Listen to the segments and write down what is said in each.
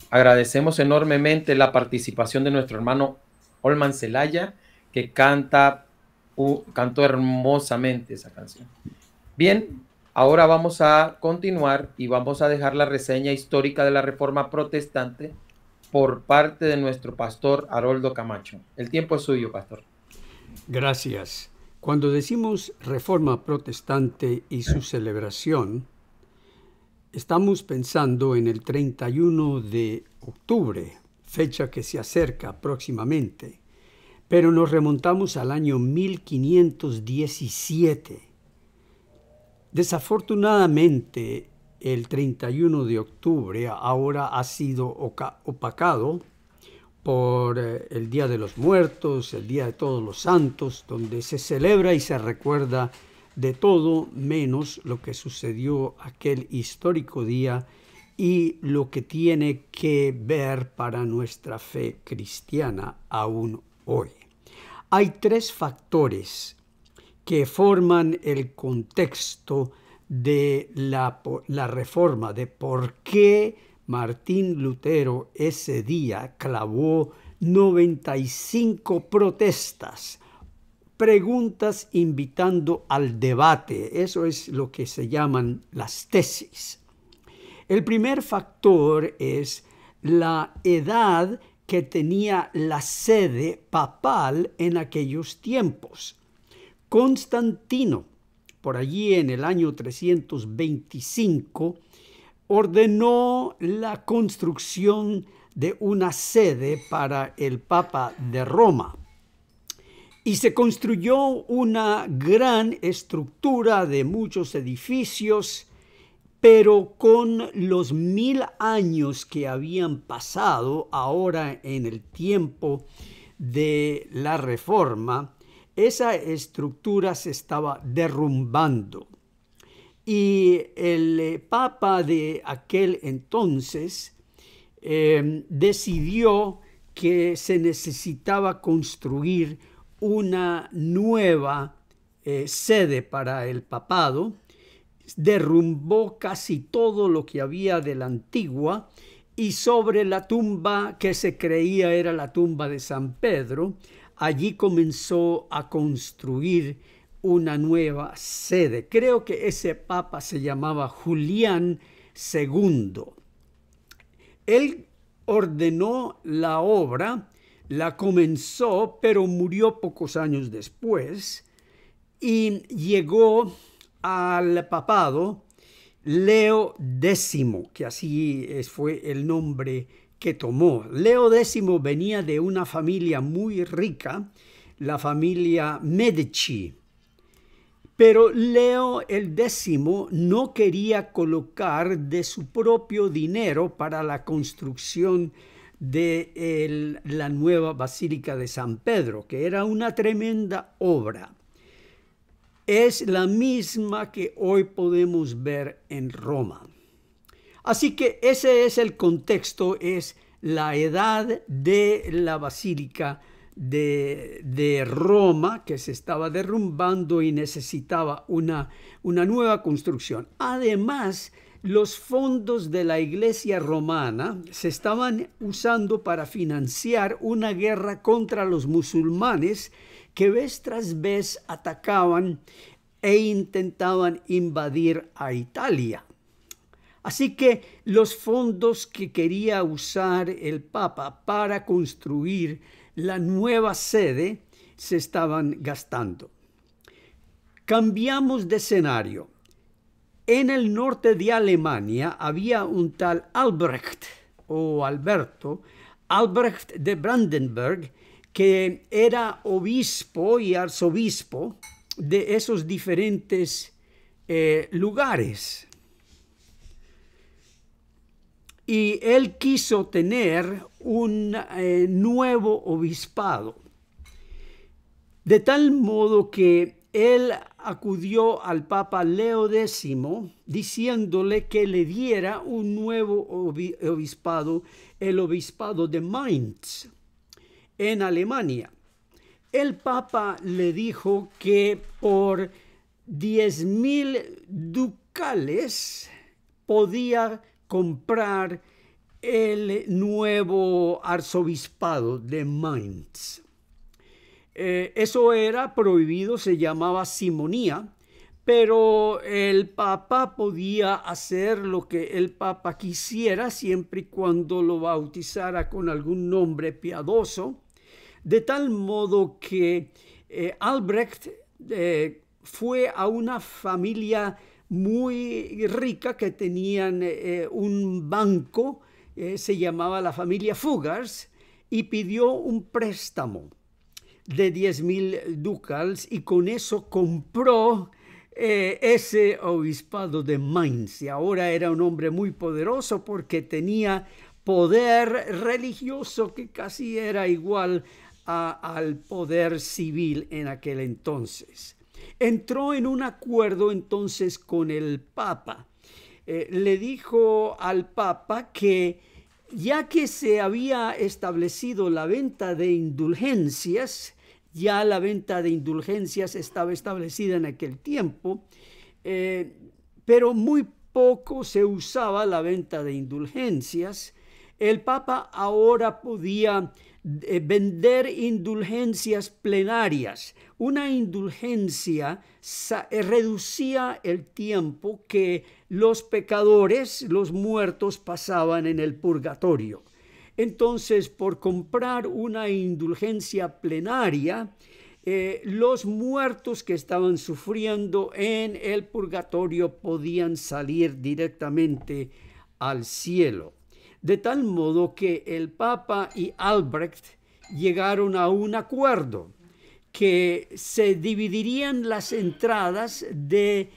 Agradecemos enormemente la participación de nuestro hermano Olman Celaya, que cantó hermosamente esa canción. Bien, ahora vamos a continuar y vamos a dejar la reseña histórica de la Reforma Protestante por parte de nuestro pastor Haroldo Camacho. El tiempo es suyo, pastor. Gracias. Cuando decimos Reforma Protestante y su celebración, estamos pensando en el 31 de octubre, fecha que se acerca próximamente, pero nos remontamos al año 1517. Desafortunadamente, el 31 de octubre ahora ha sido opacado por el Día de los Muertos, el Día de Todos los Santos, donde se celebra y se recuerda de todo menos lo que sucedió aquel histórico día y lo que tiene que ver para nuestra fe cristiana aún hoy. Hay tres factores que forman el contexto de la reforma, de por qué Martín Lutero ese día clavó 95 protestas, preguntas invitando al debate. Eso es lo que se llaman las tesis. El primer factor es la edad que tenía la sede papal en aquellos tiempos. Constantino, por allí en el año 325, ordenó la construcción de una sede para el Papa de Roma. Y se construyó una gran estructura de muchos edificios, pero con los 1000 años que habían pasado ahora en el tiempo de la Reforma, esa estructura se estaba derrumbando. Y el Papa de aquel entonces decidió que se necesitaba construir una nueva sede para el papado. Derrumbó casi todo lo que había de la antigua y sobre la tumba que se creía era la tumba de San Pedro, allí comenzó a construir una nueva sede. Creo que ese papa se llamaba Julián II. Él ordenó la obra, la comenzó, pero murió pocos años después y llegó al papado Leo X, que así fue el nombre que tomó. Leo X venía de una familia muy rica, la familia Medici. Pero Leo X no quería colocar de su propio dinero para la construcción de la nueva Basílica de San Pedro, que era una tremenda obra. Es la misma que hoy podemos ver en Roma. Así que ese es el contexto, es la edad de la Basílica de Roma, que se estaba derrumbando y necesitaba una nueva construcción. Además, los fondos de la Iglesia romana se estaban usando para financiar una guerra contra los musulmanes que vez tras vez atacaban e intentaban invadir a Italia. Así que los fondos que quería usar el Papa para construir la nueva sede se estaban gastando. Cambiamos de escenario. En el norte de Alemania había un tal Albrecht o Alberto, Albrecht de Brandenburg, que era obispo y arzobispo de esos diferentes lugares. Y él quiso tener un nuevo obispado, de tal modo que él acudió al Papa Leo X diciéndole que le diera un nuevo obispado, el obispado de Mainz, en Alemania. El Papa le dijo que por 10,000 ducales podía comprar el nuevo arzobispado de Mainz. Eso era prohibido, se llamaba simonía, pero el Papa podía hacer lo que el Papa quisiera siempre y cuando lo bautizara con algún nombre piadoso, de tal modo que Albrecht fue a una familia muy rica que tenían un banco, se llamaba la familia Fugars, y pidió un préstamo de 10.000 ducats y con eso compró ese obispado de Mainz. Y ahora era un hombre muy poderoso porque tenía poder religioso que casi era igual al poder civil en aquel entonces. Entró en un acuerdo entonces con el Papa. Le dijo al Papa que ya que se había establecido la venta de indulgencias, ya la venta de indulgencias estaba establecida en aquel tiempo, pero muy poco se usaba la venta de indulgencias. El Papa ahora podía vender indulgencias plenarias. Una indulgencia reducía el tiempo que los pecadores, los muertos, pasaban en el purgatorio. Entonces, por comprar una indulgencia plenaria, los muertos que estaban sufriendo en el purgatorio podían salir directamente al cielo. De tal modo que el Papa y Albrecht llegaron a un acuerdo que se dividirían las entradas de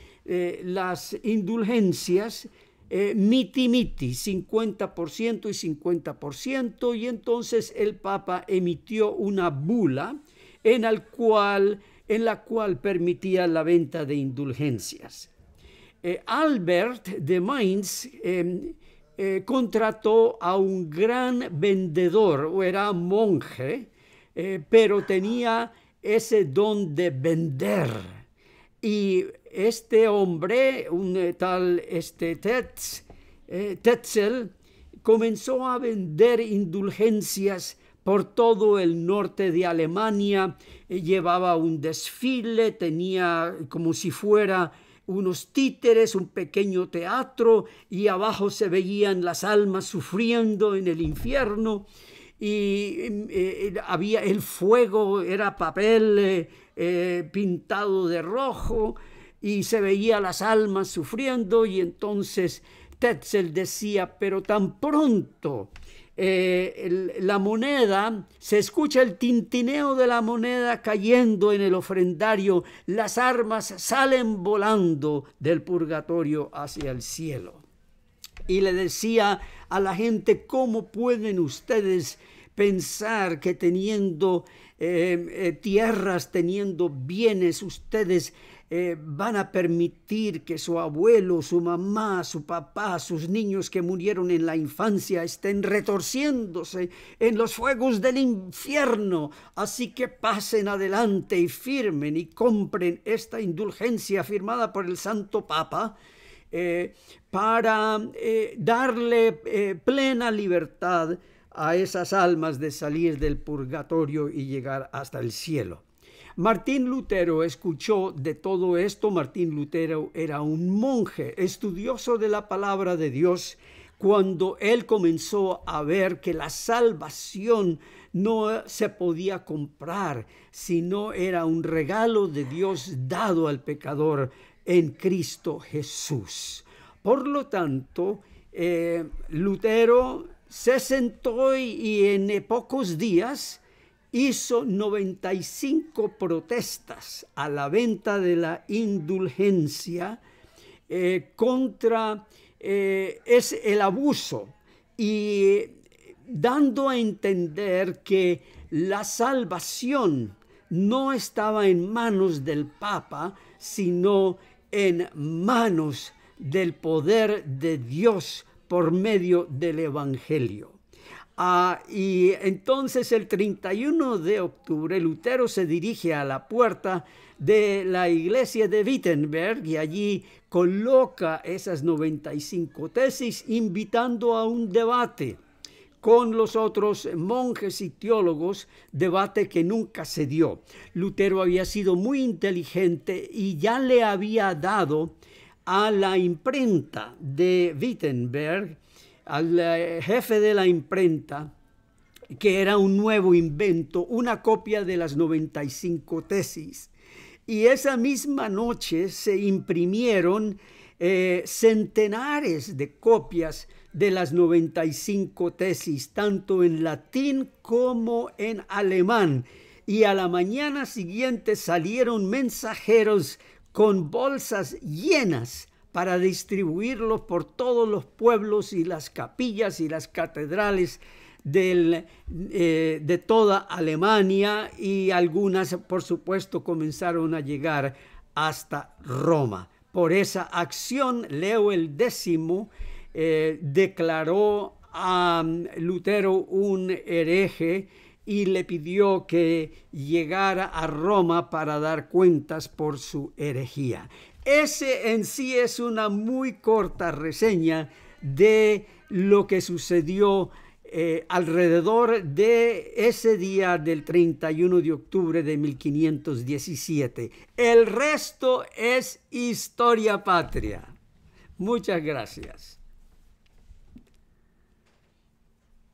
las indulgencias miti-miti, 50% y 50%, y entonces el Papa emitió una bula en la cual permitía la venta de indulgencias. Albert de Mainz contrató a un gran vendedor, o era monje, pero tenía ese don de vender. Y este hombre, un tal Tetzel, comenzó a vender indulgencias por todo el norte de Alemania. Llevaba un desfile, tenía como si fuera unos títeres, un pequeño teatro, y abajo se veían las almas sufriendo en el infierno. Y había el fuego, era papel pintado de rojo, y se veía las almas sufriendo. Y entonces Tetzel decía, pero tan pronto la moneda, se escucha el tintineo de la moneda cayendo en el ofrendario, las almas salen volando del purgatorio hacia el cielo. Y le decía a la gente, ¿cómo pueden ustedes pensar que teniendo tierras, teniendo bienes, ustedes van a permitir que su abuelo, su mamá, su papá, sus niños que murieron en la infancia estén retorciéndose en los fuegos del infierno? Así que pasen adelante y firmen y compren esta indulgencia firmada por el Santo Papa, para darle plena libertad a esas almas de salir del purgatorio y llegar hasta el cielo. Martín Lutero escuchó de todo esto. Martín Lutero era un monje estudioso de la palabra de Dios, cuando él comenzó a ver que la salvación no se podía comprar, sino era un regalo de Dios dado al pecador en Cristo Jesús. Por lo tanto, Lutero se sentó y en pocos días hizo 95 protestas a la venta de la indulgencia contra el abuso, y dando a entender que la salvación no estaba en manos del Papa, sino en manos del poder de Dios por medio del Evangelio. Y entonces el 31 de octubre Lutero se dirige a la puerta de la iglesia de Wittenberg y allí coloca esas 95 tesis, invitando a un debate con los otros monjes y teólogos, debate que nunca se dio. Lutero había sido muy inteligente y ya le había dado a la imprenta de Wittenberg, al jefe de la imprenta, que era un nuevo invento, una copia de las 95 tesis. Y esa misma noche se imprimieron centenares de copias de las 95 tesis, tanto en latín como en alemán. Y a la mañana siguiente salieron mensajeros con bolsas llenas para distribuirlos por todos los pueblos y las capillas y las catedrales de toda Alemania, y algunas, por supuesto, comenzaron a llegar hasta Roma. Por esa acción, Leo X declaró a Lutero un hereje y le pidió que llegara a Roma para dar cuentas por su herejía. Ese en sí es una muy corta reseña de lo que sucedió alrededor de ese día del 31 de octubre de 1517. El resto es historia patria. Muchas gracias.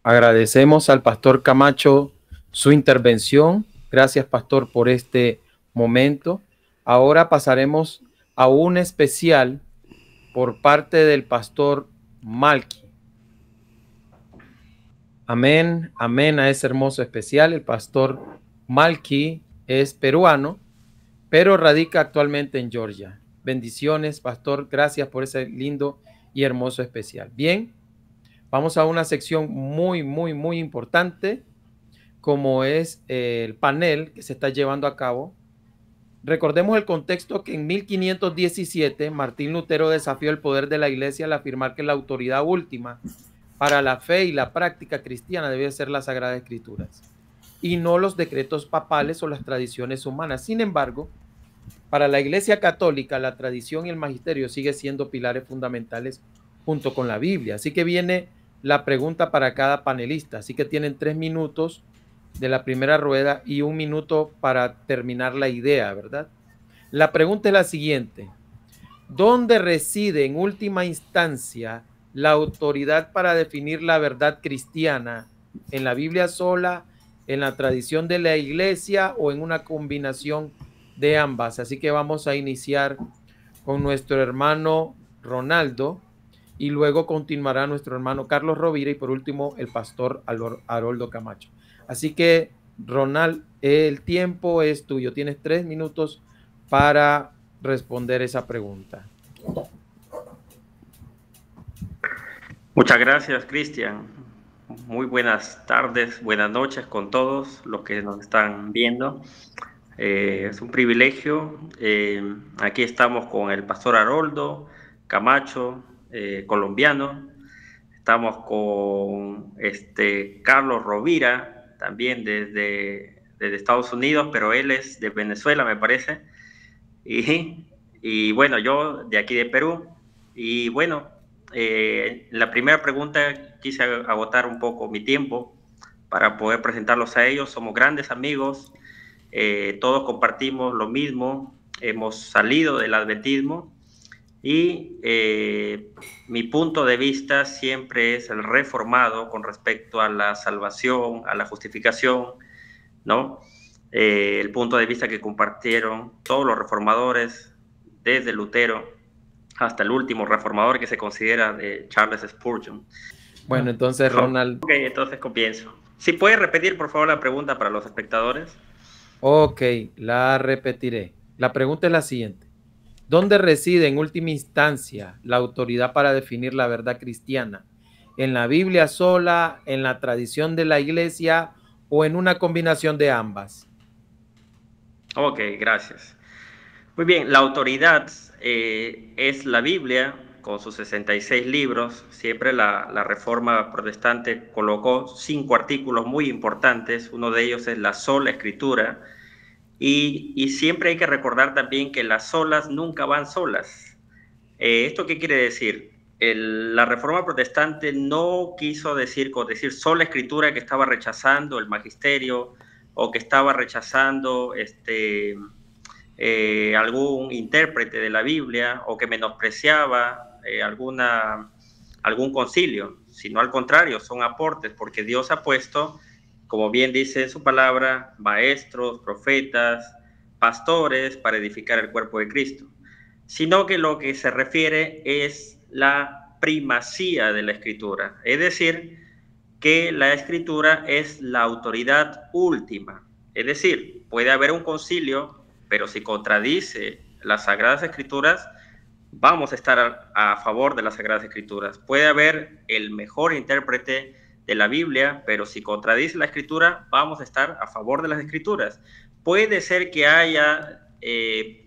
Agradecemos al pastor Camacho su intervención. Gracias, pastor, por este momento. Ahora pasaremos a un especial por parte del pastor Malky. Amén, amén a ese hermoso especial. El pastor Malky es peruano, pero radica actualmente en Georgia. Bendiciones, pastor. Gracias por ese lindo y hermoso especial. Bien, vamos a una sección muy importante, como es el panel que se está llevando a cabo. Recordemos el contexto, que en 1517 Martín Lutero desafió el poder de la iglesia al afirmar que la autoridad última para la fe y la práctica cristiana debe ser las Sagradas Escrituras y no los decretos papales o las tradiciones humanas. Sin embargo, para la Iglesia Católica, la tradición y el magisterio sigue siendo pilares fundamentales junto con la Biblia. Así que viene la pregunta para cada panelista. Así que tienen 3 minutos de la primera rueda y 1 minuto para terminar la idea, ¿verdad? La pregunta es la siguiente: ¿dónde reside en última instancia la autoridad para definir la verdad cristiana? ¿En la Biblia sola, en la tradición de la iglesia o en una combinación de ambas? Así que vamos a iniciar con nuestro hermano Ronaldo y luego continuará nuestro hermano Carlos Rovira y por último el pastor Haroldo Camacho. Así que, Ronald, el tiempo es tuyo. Tienes 3 minutos para responder esa pregunta. Muchas gracias, Cristian. Muy buenas tardes, buenas noches con todos los que nos están viendo. Es un privilegio. Aquí estamos con el pastor Haroldo Camacho, colombiano. Estamos con Carlos Rovira, también desde Estados Unidos, pero él es de Venezuela, me parece. Y bueno, yo de aquí de Perú. Y bueno, la primera pregunta quise agotar un poco mi tiempo para poder presentarlos a ellos. Somos grandes amigos, todos compartimos lo mismo, hemos salido del adventismo y mi punto de vista siempre es el reformado con respecto a la salvación, a la justificación, ¿no? El punto de vista que compartieron todos los reformadores, desde Lutero hasta el último reformador que se considera Charles Spurgeon. Bueno, entonces, Ronald. Ok, entonces comienzo. ¿Sí puede repetir, por favor, la pregunta para los espectadores? Ok, la repetiré. La pregunta es la siguiente: ¿dónde reside en última instancia la autoridad para definir la verdad cristiana? ¿En la Biblia sola, en la tradición de la iglesia o en una combinación de ambas? Ok, gracias. Muy bien, la autoridad es la Biblia con sus 66 libros. Siempre la Reforma Protestante colocó 5 artículos muy importantes. Uno de ellos es la sola Escritura. Y siempre hay que recordar también que las solas nunca van solas. ¿Esto qué quiere decir? La Reforma Protestante no quiso decir, con decir sola Escritura, que estaba rechazando el magisterio o que estaba rechazando algún intérprete de la Biblia o que menospreciaba algún concilio, sino al contrario, son aportes, porque Dios ha puesto, como bien dice en su palabra, maestros, profetas, pastores para edificar el cuerpo de Cristo, sino que lo que se refiere es la primacía de la Escritura, es decir, que la Escritura es la autoridad última. Es decir, puede haber un concilio, pero si contradice las Sagradas Escrituras, vamos a estar a favor de las Sagradas Escrituras. Puede haber el mejor intérprete de la Biblia, pero si contradice la Escritura, vamos a estar a favor de las Escrituras. Puede ser que haya,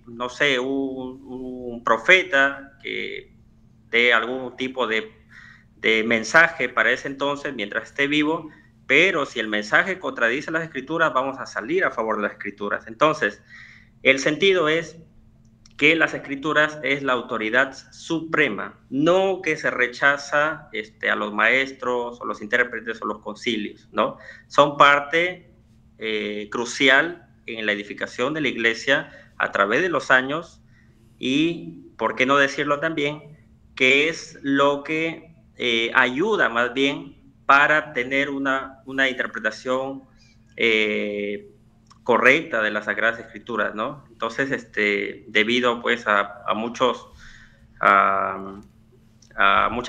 no sé, un profeta que dé algún tipo de mensaje para ese entonces, mientras esté vivo, pero si el mensaje contradice las Escrituras, vamos a salir a favor de las Escrituras. Entonces, el sentido es que las Escrituras es la autoridad suprema, no que se rechaza a los maestros o los intérpretes o los concilios, ¿no? Son parte crucial en la edificación de la iglesia a través de los años y, por qué no decirlo también, que es lo que ayuda más bien para tener una interpretación correcta de las Sagradas Escrituras, ¿no? Entonces, debido pues a muchas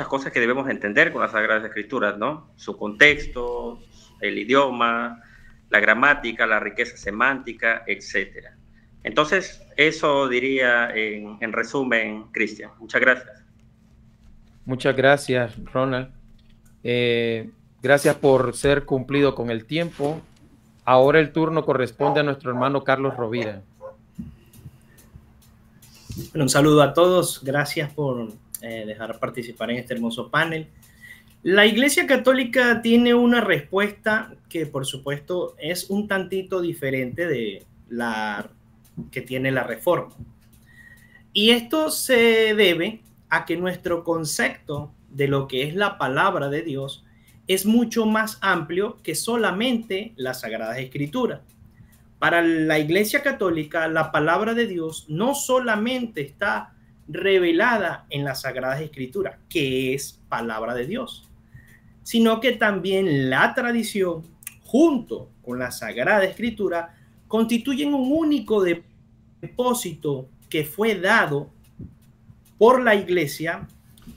cosas que debemos entender con las Sagradas Escrituras, ¿no? Su contexto, el idioma, la gramática, la riqueza semántica, etcétera. Entonces, eso diría en resumen, Cristian. Muchas gracias. Muchas gracias, Ronald. Gracias por ser cumplido con el tiempo. Ahora el turno corresponde a nuestro hermano Carlos Rovira. Bueno, un saludo a todos. Gracias por dejar participar en este hermoso panel. La Iglesia Católica tiene una respuesta que, por supuesto, es un tantito diferente de la que tiene la Reforma. Y esto se debe a que nuestro concepto de lo que es la palabra de Dios es mucho más amplio que solamente las Sagradas Escrituras. Para la Iglesia Católica, la palabra de Dios no solamente está revelada en las Sagradas Escrituras, que es palabra de Dios, sino que también la tradición, junto con la Sagrada Escritura, constituyen un único depósito que fue dado por la Iglesia,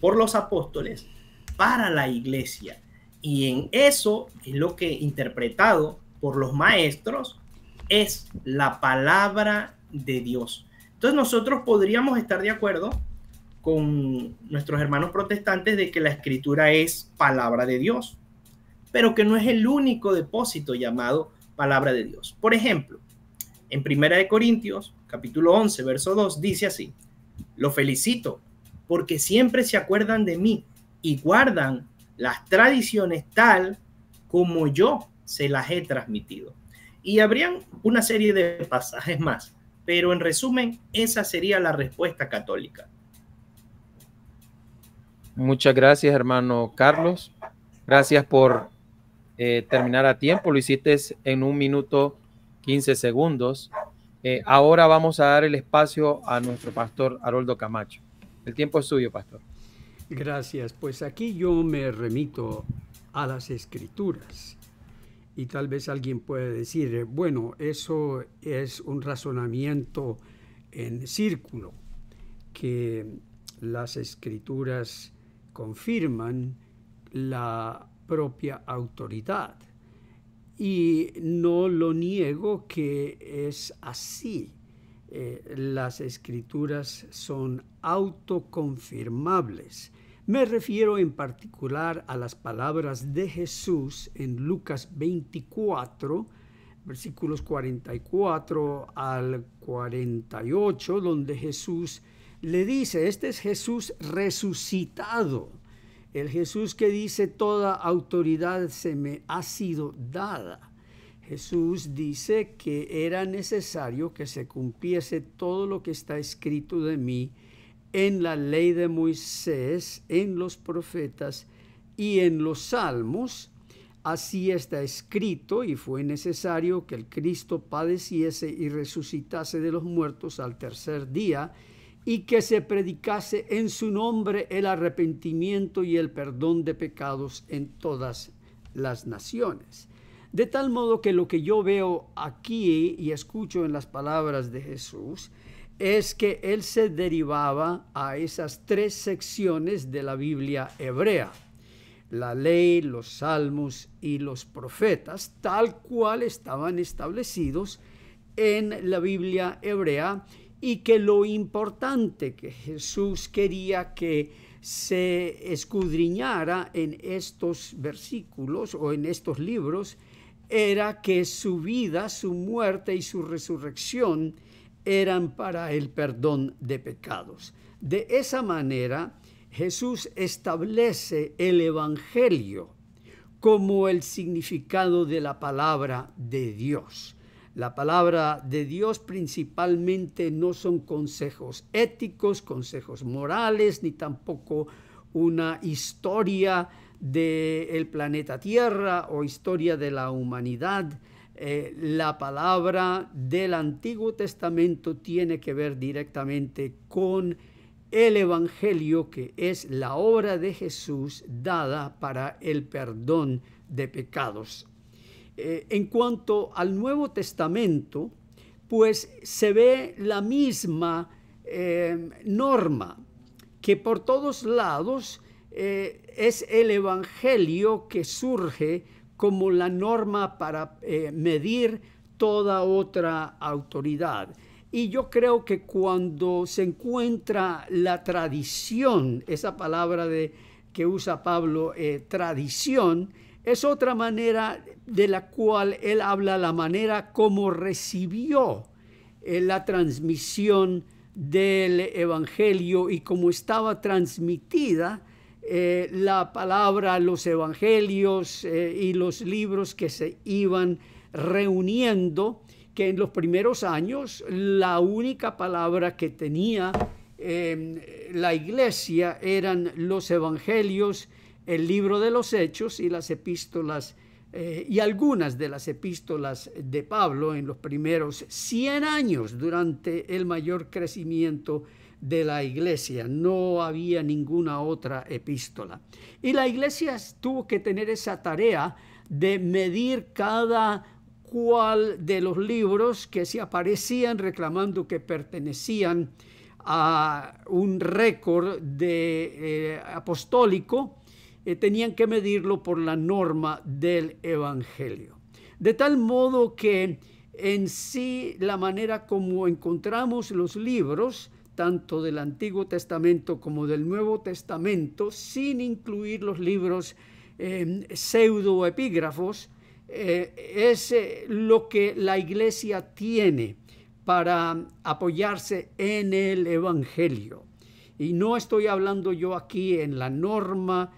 por los apóstoles, para la Iglesia. Y en eso es lo que, interpretado por los maestros, es la palabra de Dios. Entonces nosotros podríamos estar de acuerdo con nuestros hermanos protestantes de que la Escritura es palabra de Dios, pero que no es el único depósito llamado palabra de Dios. Por ejemplo, en 1 Corintios, capítulo 11, verso 2, dice así: lo felicito porque siempre se acuerdan de mí y guardan las tradiciones tal como yo se las he transmitido. Y habrían una serie de pasajes más, pero en resumen, esa sería la respuesta católica. Muchas gracias, hermano Carlos. Gracias por terminar a tiempo. Lo hiciste en 1 minuto 15 segundos. Ahora vamos a dar el espacio a nuestro pastor Haroldo Camacho. El tiempo es suyo, pastor. Gracias. Pues aquí yo me remito a las Escrituras. Y tal vez alguien puede decir, bueno, eso es un razonamiento en círculo, que las Escrituras confirman la propia autoridad. Y no lo niego que es así. Las Escrituras son autoconfirmables. Me refiero en particular a las palabras de Jesús en Lucas 24, versículos 44 al 48, donde Jesús le dice, este es Jesús resucitado, el Jesús que dice toda autoridad se me ha sido dada. Jesús dice que era necesario que se cumpliese todo lo que está escrito de mí en la ley de Moisés, en los profetas y en los salmos. Así está escrito, y fue necesario que el Cristo padeciese y resucitase de los muertos al tercer día, y que se predicase en su nombre el arrepentimiento y el perdón de pecados en todas las naciones. De tal modo que lo que yo veo aquí y escucho en las palabras de Jesús es que él se derivaba a esas tres secciones de la Biblia hebrea: la ley, los salmos y los profetas, tal cual estaban establecidos en la Biblia hebrea, y que lo importante que Jesús quería que se escudriñara en estos versículos o en estos libros era que su vida, su muerte y su resurrección eran para el perdón de pecados. De esa manera, Jesús establece el Evangelio como el significado de la palabra de Dios. La palabra de Dios principalmente no son consejos éticos, consejos morales, ni tampoco una historia del planeta Tierra o historia de la humanidad. La palabra del Antiguo Testamento tiene que ver directamente con el Evangelio, que es la obra de Jesús dada para el perdón de pecados. En cuanto al Nuevo Testamento, pues se ve la misma norma, que por todos lados es el Evangelio que surge como la norma para medir toda otra autoridad. Y yo creo que cuando se encuentra la tradición, esa palabra que usa Pablo, tradición, es otra manera de la cual él habla, la manera como recibió la transmisión del Evangelio y cómo estaba transmitida la palabra, los evangelios y los libros que se iban reuniendo, que en los primeros años la única palabra que tenía la iglesia eran los evangelios, el libro de los Hechos y las epístolas, y algunas de las epístolas de Pablo en los primeros 100 años durante el mayor crecimiento de la iglesia. No había ninguna otra epístola. Y la iglesia tuvo que tener esa tarea de medir cada cual de los libros que se aparecían reclamando que pertenecían a un récord apostólico. Tenían que medirlo por la norma del Evangelio. De tal modo que en sí la manera como encontramos los libros, tanto del Antiguo Testamento como del Nuevo Testamento, sin incluir los libros pseudoepígrafos, es lo que la iglesia tiene para apoyarse en el Evangelio. Y no estoy hablando yo aquí en la norma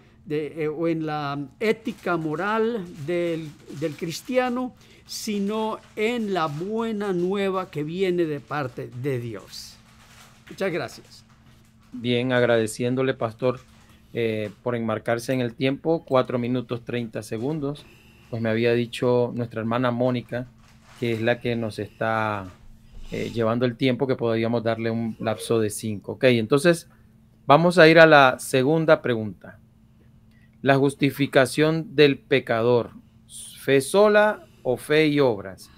o en la ética moral del cristiano, sino en la buena nueva que viene de parte de Dios. Muchas gracias. Bien, agradeciéndole, pastor, por enmarcarse en el tiempo, 4 minutos 30 segundos. Pues me había dicho nuestra hermana Mónica, que es la que nos está llevando el tiempo, que podríamos darle un lapso de 5. Ok, entonces vamos a ir a la segunda pregunta. La justificación del pecador, ¿fe sola o fe y obras?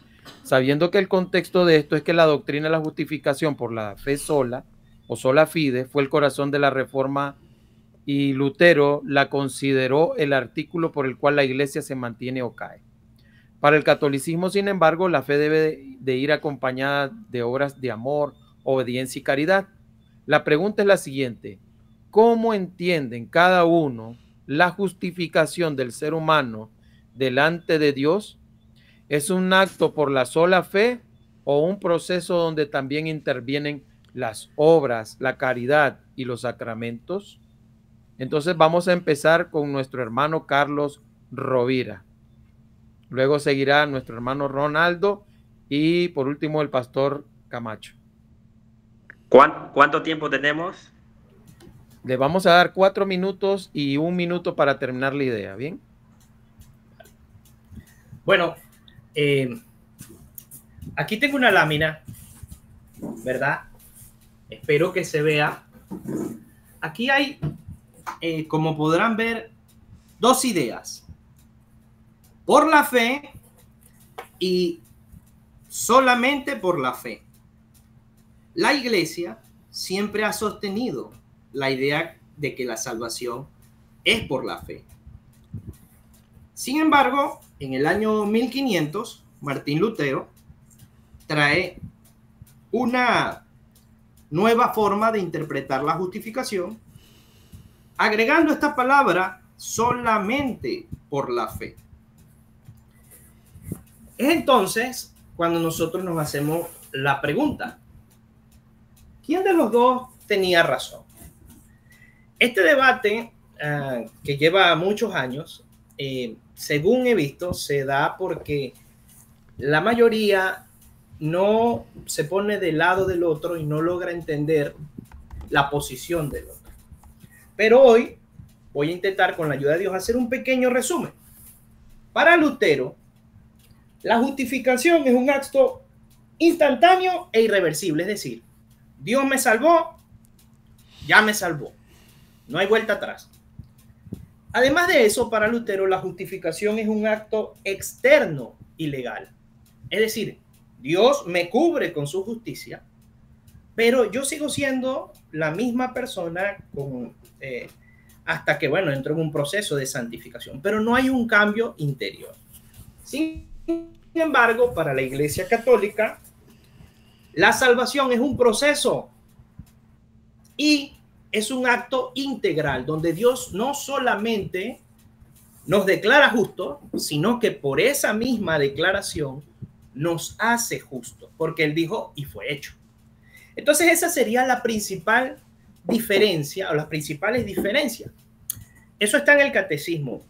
Sabiendo que el contexto de esto es que la doctrina de la justificación por la fe sola o sola fide fue el corazón de la Reforma, y Lutero la consideró el artículo por el cual la iglesia se mantiene o cae. Para el catolicismo, sin embargo, la fe debe de ir acompañada de obras de amor, obediencia y caridad. La pregunta es la siguiente: ¿cómo entienden cada uno la justificación del ser humano delante de Dios? ¿Es un acto por la sola fe o un proceso donde también intervienen las obras, la caridad y los sacramentos? Entonces vamos a empezar con nuestro hermano Carlos Rovira. Luego seguirá nuestro hermano Ronaldo y por último el pastor Camacho. ¿Cuánto tiempo tenemos? Le vamos a dar 4 minutos y 1 minuto para terminar la idea, ¿bien? Bueno, aquí tengo una lámina, ¿verdad? Espero que se vea. Aquí hay, como podrán ver, 2 ideas. Por la fe y solamente por la fe. La Iglesia siempre ha sostenido la idea de que la salvación es por la fe. Sin embargo, en el año 1500, Martín Lutero trae una nueva forma de interpretar la justificación, agregando esta palabra solamente por la fe. Es entonces cuando nosotros nos hacemos la pregunta: ¿quién de los dos tenía razón? Este debate, que lleva muchos años, según he visto, se da porque la mayoría no se pone del lado del otro y no logra entender la posición del otro. Pero hoy voy a intentar, con la ayuda de Dios, hacer un pequeño resumen. Para Lutero, la justificación es un acto instantáneo e irreversible. Es decir, Dios me salvó, ya me salvó. No hay vuelta atrás. Además de eso, para Lutero, la justificación es un acto externo y legal. Es decir, Dios me cubre con su justicia, pero yo sigo siendo la misma persona hasta que, bueno, entro en un proceso de santificación, pero no hay un cambio interior. Sin embargo, para la Iglesia Católica, la salvación es un proceso y es un acto integral donde Dios no solamente nos declara justos, sino que por esa misma declaración nos hace justos, porque Él dijo y fue hecho. Entonces esa sería la principal diferencia o las principales diferencias. Eso está en el catecismo.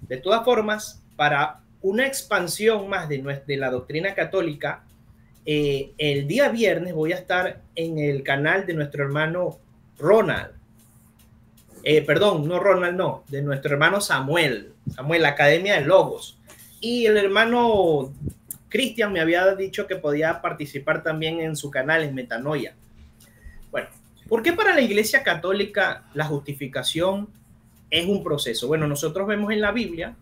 De todas formas, para una expansión más de la doctrina católica, el día viernes voy a estar en el canal de nuestro hermano Ronald. Perdón, no Ronald, no, de nuestro hermano Samuel, la Academia de Logos. Y el hermano Cristian me había dicho que podía participar también en su canal en Metanoia. Bueno, ¿por qué para la Iglesia Católica la justificación es un proceso? Bueno, nosotros vemos en la Biblia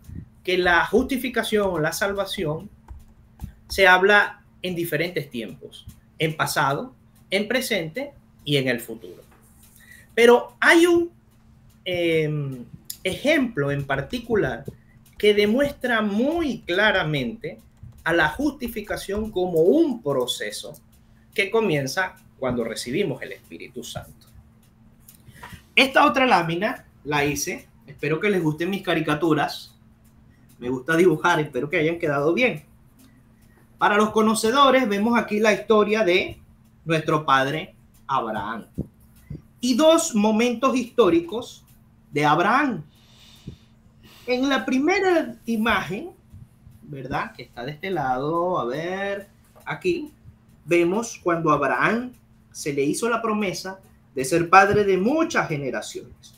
que la justificación o la salvación se habla en diferentes tiempos, en pasado, en presente y en el futuro. Pero hay un ejemplo en particular que demuestra muy claramente a la justificación como un proceso que comienza cuando recibimos el Espíritu Santo. Esta otra lámina la hice, espero que les gusten mis caricaturas, me gusta dibujar, espero que hayan quedado bien. Para los conocedores, vemos aquí la historia de nuestro padre Abraham y 2 momentos históricos de Abraham. En la primera imagen, ¿verdad? Que está de este lado, a ver, aquí, vemos cuando a Abraham se le hizo la promesa de ser padre de muchas generaciones.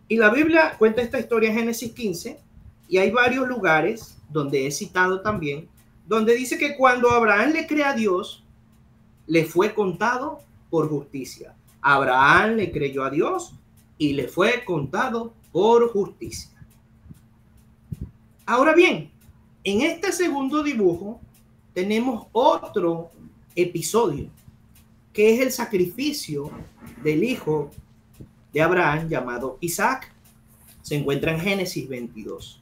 Y la Biblia cuenta esta historia en Génesis 15, y hay varios lugares donde he citado también, donde dice que cuando Abraham le cree a Dios, le fue contado por justicia. Abraham le creyó a Dios y le fue contado por justicia. Ahora bien, en este segundo dibujo tenemos otro episodio, que es el sacrificio del hijo de Abraham llamado Isaac. Se encuentra en Génesis 22.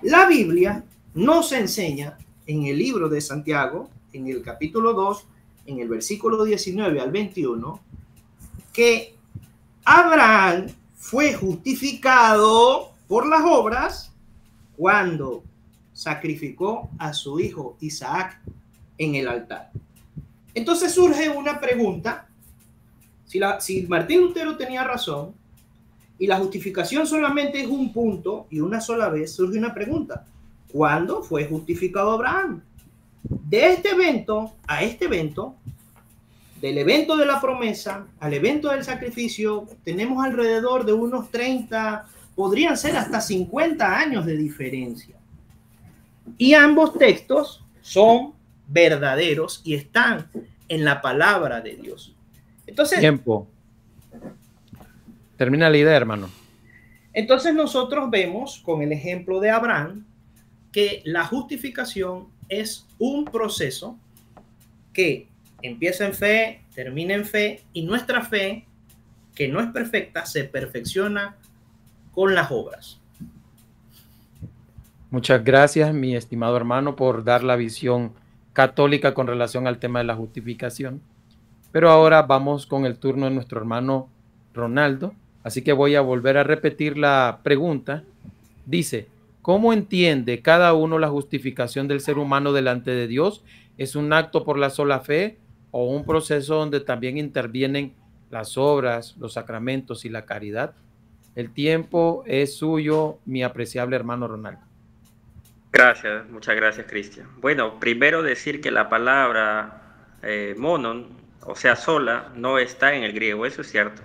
La Biblia nos enseña en el libro de Santiago, en el capítulo 2, en el versículo 19 al 21, que Abraham fue justificado por las obras cuando sacrificó a su hijo Isaac en el altar. Entonces surge una pregunta, si Martín Lutero tenía razón y la justificación solamente es un punto y una sola vez, surge una pregunta: ¿cuándo fue justificado Abraham? De este evento a este evento, del evento de la promesa al evento del sacrificio, tenemos alrededor de unos 30, podrían ser hasta 50 años de diferencia. Y ambos textos son verdaderos y están en la palabra de Dios. Entonces, tiempo. Termina la idea, hermano. Entonces nosotros vemos con el ejemplo de Abraham que la justificación es un proceso que empieza en fe, termina en fe, y nuestra fe, que no es perfecta, se perfecciona con las obras. Muchas gracias, mi estimado hermano, por dar la visión católica con relación al tema de la justificación. Pero ahora vamos con el turno de nuestro hermano Ronaldo. Así que voy a volver a repetir la pregunta. Dice, ¿cómo entiende cada uno la justificación del ser humano delante de Dios? ¿Es un acto por la sola fe o un proceso donde también intervienen las obras, los sacramentos y la caridad? El tiempo es suyo, mi apreciable hermano Ronaldo. Gracias, muchas gracias, Cristian. Bueno, primero decir que la palabra monon, o sea, sola, no está en el griego, eso es cierto.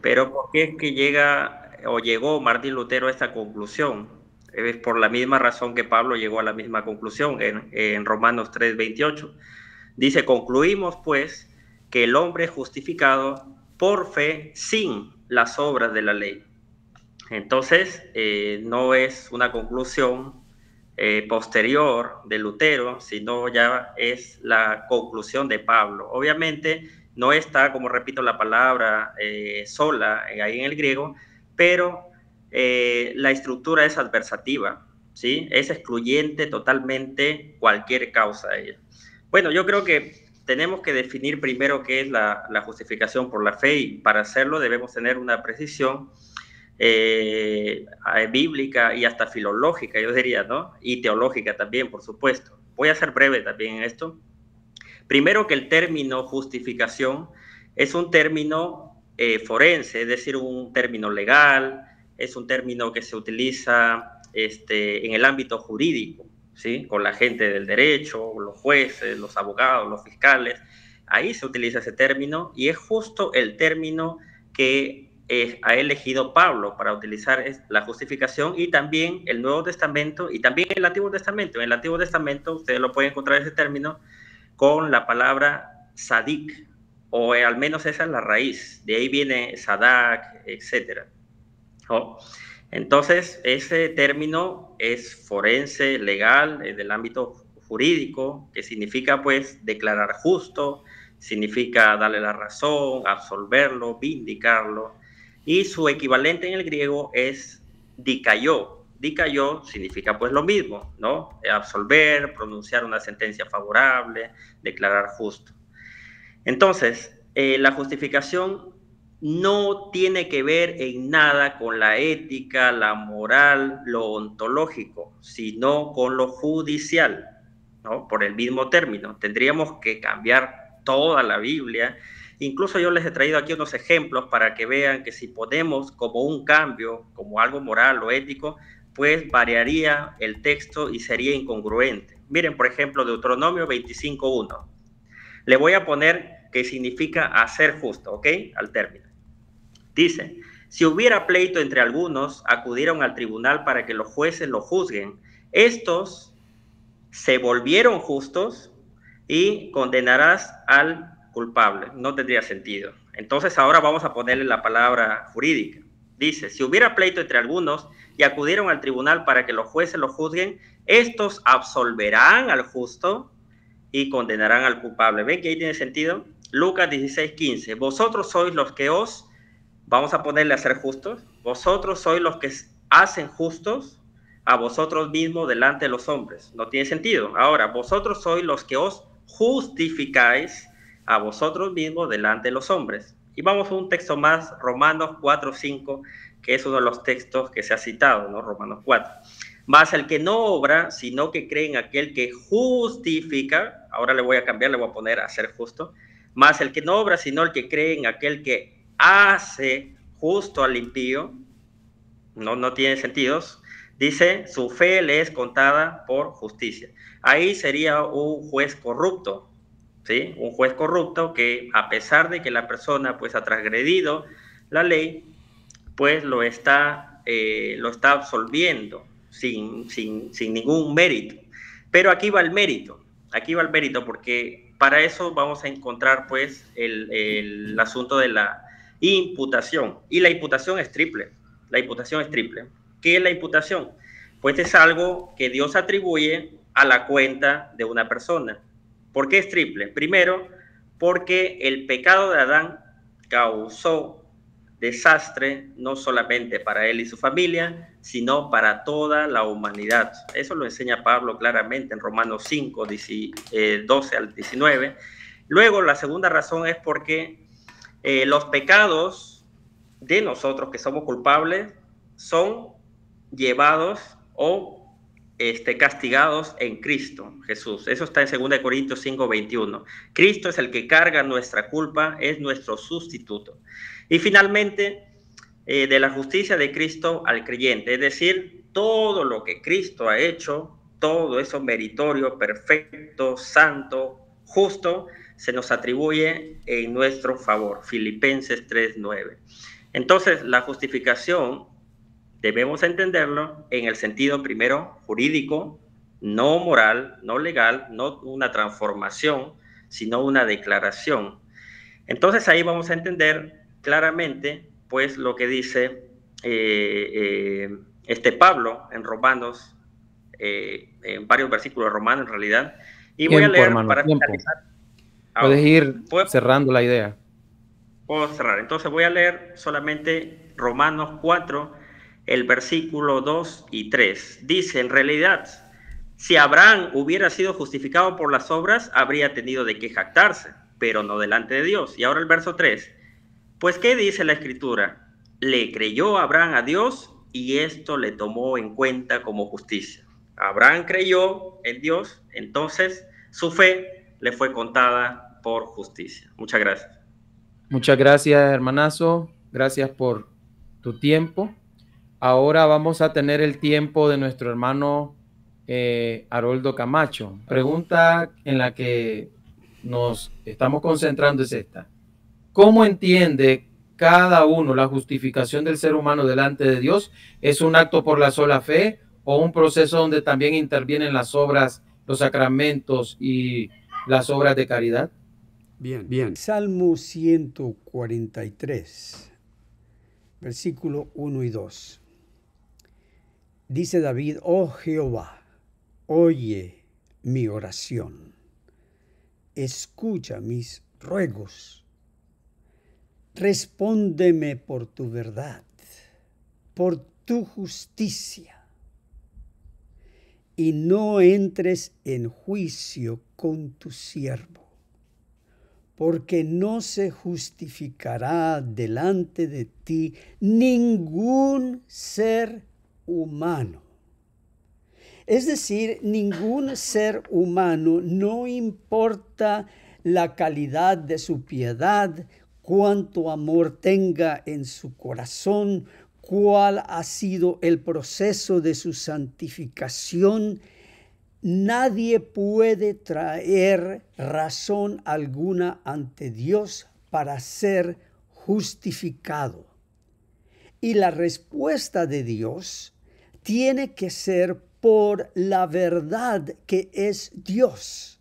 Pero ¿por qué es que llegó Martín Lutero a esta conclusión? Es por la misma razón que Pablo llegó a la misma conclusión en Romanos 3:28. Dice, concluimos pues que el hombre es justificado por fe sin las obras de la ley. Entonces, no es una conclusión posterior de Lutero, sino ya es la conclusión de Pablo. Obviamente no está, como repito, la palabra sola ahí en el griego, pero la estructura es adversativa, ¿sí? Es excluyente totalmente cualquier causa de ella. Bueno, yo creo que tenemos que definir primero qué es la justificación por la fe, y para hacerlo debemos tener una precisión bíblica y hasta filológica, yo diría, ¿no? Y teológica también, por supuesto. Voy a ser breve también en esto. Primero, que el término justificación es un término forense, es decir, un término legal, es un término que se utiliza en el ámbito jurídico, ¿sí? Con la gente del derecho, los jueces, los abogados, los fiscales. Ahí se utiliza ese término, y es justo el término que ha elegido Pablo para utilizar la justificación, y también el Nuevo Testamento y también el Antiguo Testamento. En el Antiguo Testamento ustedes lo pueden encontrar ese término con la palabra sadik, o al menos esa es la raíz, de ahí viene sadak, etc. ¿Oh? Entonces ese término es forense, legal, del ámbito jurídico, que significa pues declarar justo, significa darle la razón, absolverlo, vindicarlo. Y su equivalente en el griego es dikaiō. Dikaiō significa pues lo mismo, ¿no? Absolver, pronunciar una sentencia favorable, declarar justo. Entonces, la justificación no tiene que ver en nada con la ética, la moral, lo ontológico, sino con lo judicial, ¿no? Por el mismo término. Tendríamos que cambiar toda la Biblia. Incluso yo les he traído aquí unos ejemplos para que vean que si ponemos como un cambio, como algo moral o ético, pues variaría el texto y sería incongruente. Miren, por ejemplo, Deuteronomio 25:1. Le voy a poner que significa hacer justo, ¿ok? Al término. Dice, si hubiera pleito entre algunos, acudieron al tribunal para que los jueces lo juzguen. Estos se volvieron justos y condenarás al culpable. No tendría sentido. Entonces ahora vamos a ponerle la palabra jurídica. Dice, si hubiera pleito entre algunos y acudieron al tribunal para que los jueces lo juzguen, estos absolverán al justo y condenarán al culpable. ¿Ven que ahí tiene sentido? Lucas 16:15. Vosotros sois los que vamos a ponerle a ser justos. Vosotros sois los que hacen justos a vosotros mismos delante de los hombres. No tiene sentido. Ahora, vosotros sois los que os justificáis a vosotros mismos delante de los hombres. Y vamos a un texto más, Romanos 4:5, que es uno de los textos que se ha citado, ¿no? Romanos 4. Mas el que no obra, sino que cree en aquel que justifica, ahora le voy a cambiar, le voy a poner a ser justo, mas el que no obra, sino el que cree en aquel que hace justo al impío, no tiene sentidos, dice, su fe le es contada por justicia. Ahí sería un juez corrupto, ¿sí? Un juez corrupto que, a pesar de que la persona pues ha transgredido la ley, pues lo está absolviendo sin ningún mérito. Pero aquí va el mérito porque para eso vamos a encontrar pues el asunto de la imputación. Y la imputación es triple. ¿Qué es la imputación? Pues es algo que Dios atribuye a la cuenta de una persona. ¿Por qué es triple? Primero, porque el pecado de Adán causó desastre no solamente para él y su familia, sino para toda la humanidad. Eso lo enseña Pablo claramente en Romanos 5, 12 al 19. Luego, la segunda razón es porque los pecados de nosotros que somos culpables son llevados o castigados en Cristo Jesús. Eso está en 2 Corintios 5, 21. Cristo es el que carga nuestra culpa, es nuestro sustituto. Y finalmente, de la justicia de Cristo al creyente, es decir, todo lo que Cristo ha hecho, todo eso meritorio, perfecto, santo, justo, se nos atribuye en nuestro favor. Filipenses 3:9. Entonces, la justificación debemos entenderlo en el sentido primero jurídico, no moral, no legal, no una transformación, sino una declaración. Entonces ahí vamos a entender claramente pues lo que dice Pablo en Romanos, en varios versículos de Romanos en realidad. Y voy a leer hermano, para finalizar. Puedes ir cerrando la idea. Puedo cerrar. Entonces voy a leer solamente Romanos 4, el versículo 2 y 3. Dice, en realidad, si Abraham hubiera sido justificado por las obras, habría tenido de qué jactarse, pero no delante de Dios. Y ahora el verso 3. Pues, ¿qué dice la Escritura? Le creyó Abraham a Dios y esto le tomó en cuenta como justicia. Abraham creyó en Dios, entonces su fe le fue contada por justicia. Muchas gracias. Muchas gracias, hermanazo. Gracias por tu tiempo. Ahora vamos a tener el tiempo de nuestro hermano Haroldo Camacho. Pregunta en la que nos estamos concentrando es esta. ¿Cómo entiende cada uno la justificación del ser humano delante de Dios? ¿Es un acto por la sola fe o un proceso donde también intervienen las obras, los sacramentos y las obras de caridad? Bien. Salmo 143, versículo 1 y 2. Dice David, oh Jehová, oye mi oración, escucha mis ruegos, respóndeme por tu verdad, por tu justicia, y no entres en juicio con tu siervo, porque no se justificará delante de ti ningún ser humano. Es decir, ningún ser humano, no importa la calidad de su piedad, cuánto amor tenga en su corazón, cuál ha sido el proceso de su santificación, nadie puede traer razón alguna ante Dios para ser justificado. Y la respuesta de Dios tiene que ser por la verdad que es Dios.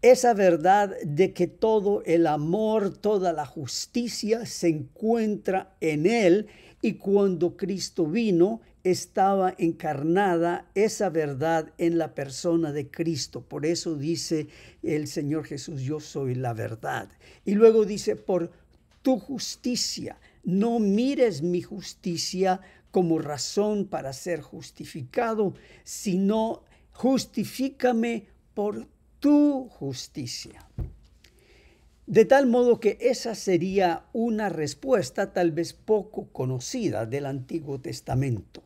Esa verdad de que todo el amor, toda la justicia se encuentra en Él, y cuando Cristo vino, estaba encarnada esa verdad en la persona de Cristo. Por eso dice el Señor Jesús, yo soy la verdad. Y luego dice, por tu justicia, no mires mi justicia como razón para ser justificado, sino justifícame por tu justicia. De tal modo que esa sería una respuesta tal vez poco conocida del Antiguo Testamento.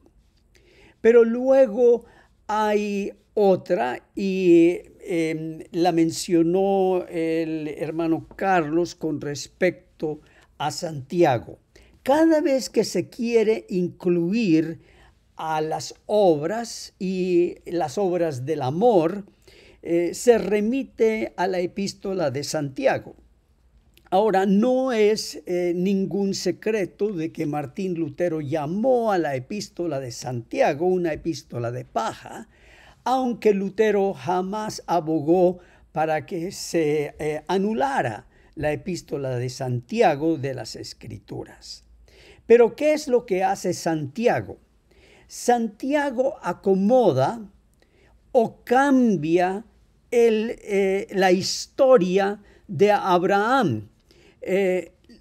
Pero luego hay otra, y la mencionó el hermano Carlos con respecto a Santiago. Cada vez que se quiere incluir a las obras y las obras del amor, se remite a la epístola de Santiago. Ahora, no es ningún secreto de que Martín Lutero llamó a la epístola de Santiago una epístola de paja, aunque Lutero jamás abogó para que se anulara la epístola de Santiago de las Escrituras. Pero, ¿qué es lo que hace Santiago? Santiago acomoda o cambia la historia de Abraham.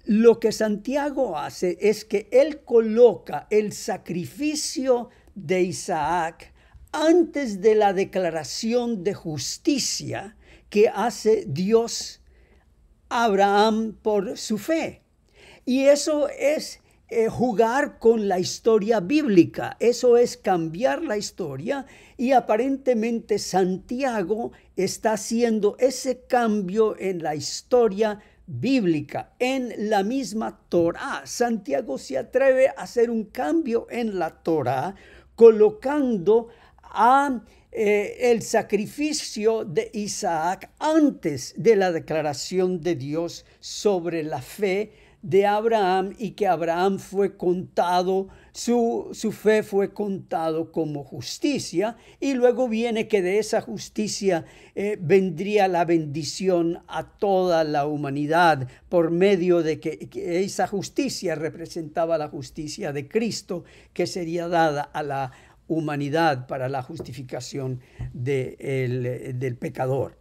Lo que Santiago hace es que él coloca el sacrificio de Isaac antes de la declaración de justicia que hace Dios a Abraham por su fe. Y eso es jugar con la historia bíblica, eso es cambiar la historia, y aparentemente Santiago está haciendo ese cambio en la historia bíblica, en la misma Torá. Santiago se atreve a hacer un cambio en la Torá, colocando el sacrificio de Isaac antes de la declaración de Dios sobre la fe de Abraham, y que Abraham fue contado, su fe fue contado como justicia, y luego viene que de esa justicia vendría la bendición a toda la humanidad por medio de que esa justicia representaba la justicia de Cristo, que sería dada a la humanidad para la justificación del pecador.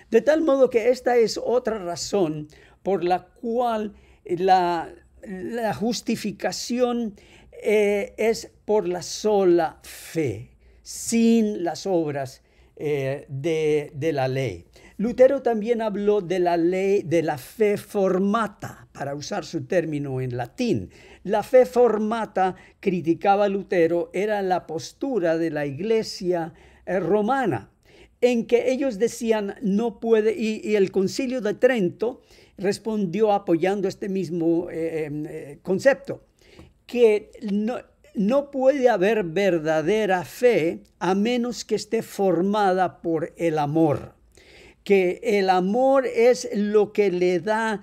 De tal modo que esta es otra razón por la cual la justificación es por la sola fe, sin las obras de la ley. Lutero también habló de la ley de la fe formata, para usar su término en latín. La fe formata, criticaba Lutero, era la postura de la iglesia romana, en que ellos decían no puede, y el Concilio de Trento respondió apoyando este mismo concepto, que no puede haber verdadera fe a menos que esté formada por el amor, que el amor es lo que le da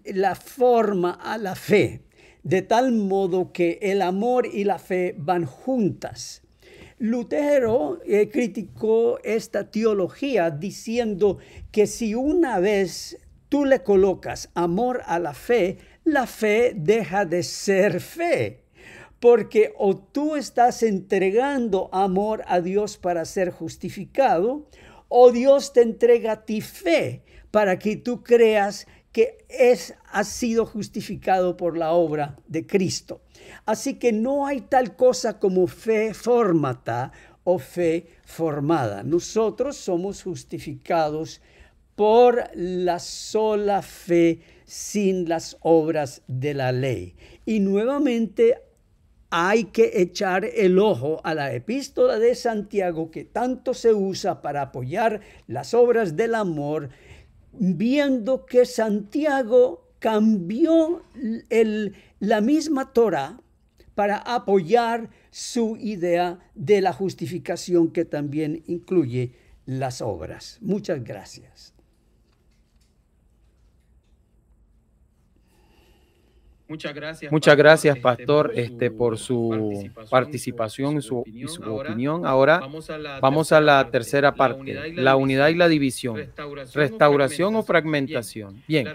la forma a la fe, de tal modo que el amor y la fe van juntas. Lutero criticó esta teología diciendo que si una vez tú le colocas amor a la fe deja de ser fe, porque o tú estás entregando amor a Dios para ser justificado, o Dios te entrega a ti fe para que tú creas que has sido justificado por la obra de Cristo. Así que no hay tal cosa como fe formata o fe formada. Nosotros somos justificados por la sola fe, sin las obras de la ley. Y nuevamente hay que echar el ojo a la epístola de Santiago, que tanto se usa para apoyar las obras del amor, viendo que Santiago cambió la misma Torá para apoyar su idea de la justificación, que también incluye las obras. Muchas gracias. Muchas gracias, Pastor, por su participación y su opinión. Ahora vamos a la tercera parte, la unidad y la división, restauración o fragmentación. Bien,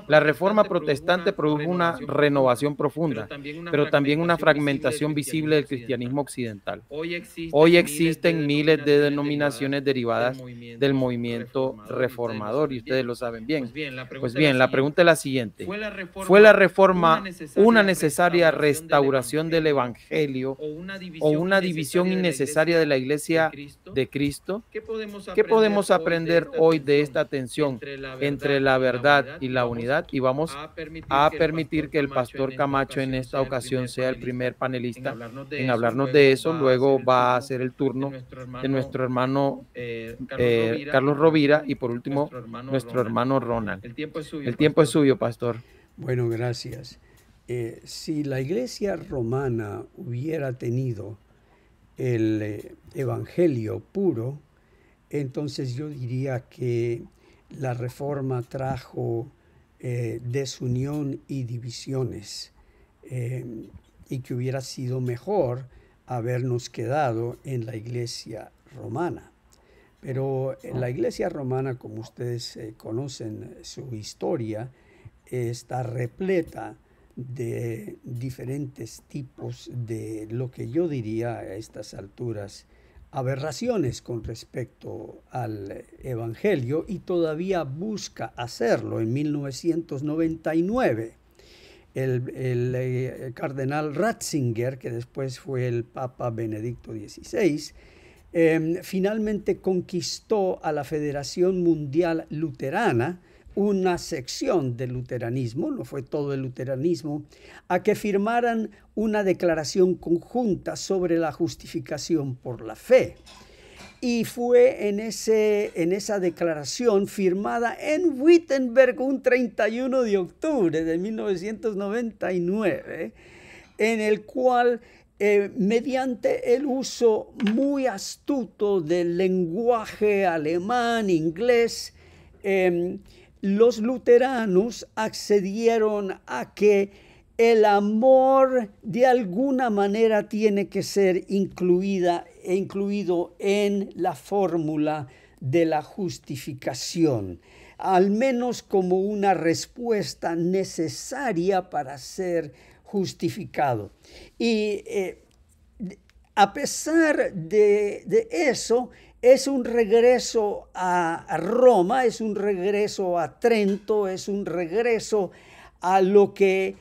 la Reforma Protestante produjo una renovación profunda, pero también una fragmentación visible del cristianismo occidental. Hoy existen miles de denominaciones derivadas del movimiento reformador, y ustedes lo saben bien. Pues bien, la pregunta es la siguiente: ¿fue la Reforma una necesaria restauración del Evangelio o una división innecesaria de la Iglesia de Cristo? ¿Qué podemos aprender hoy de esta tensión entre la verdad y la unidad? Y vamos a permitir que el pastor Camacho en esta ocasión sea el primer panelista en hablarnos de eso. Luego va a ser el turno de nuestro hermano Carlos Rovira y por último nuestro hermano Ronald. El tiempo es suyo, pastor. Bueno, gracias. Si la Iglesia romana hubiera tenido el Evangelio puro, entonces yo diría que la Reforma trajo desunión y divisiones y que hubiera sido mejor habernos quedado en la Iglesia romana. Pero en la Iglesia romana, como ustedes conocen su historia, está repleta de diferentes tipos de lo que yo diría a estas alturas aberraciones con respecto al Evangelio, y todavía busca hacerlo. En 1999 el cardenal Ratzinger, que después fue el Papa Benedicto XVI, finalmente conquistó a la Federación Mundial Luterana, una sección del luteranismo, no fue todo el luteranismo, a que firmaran una declaración conjunta sobre la justificación por la fe. Y fue en esa declaración firmada en Wittenberg un 31 de octubre de 1999, en el cual mediante el uso muy astuto del lenguaje alemán, inglés, los luteranos accedieron a que el amor de alguna manera tiene que ser incluido en la fórmula de la justificación, al menos como una respuesta necesaria para ser justificado. Y a pesar de eso, es un regreso a Roma, es un regreso a Trento, es un regreso a lo que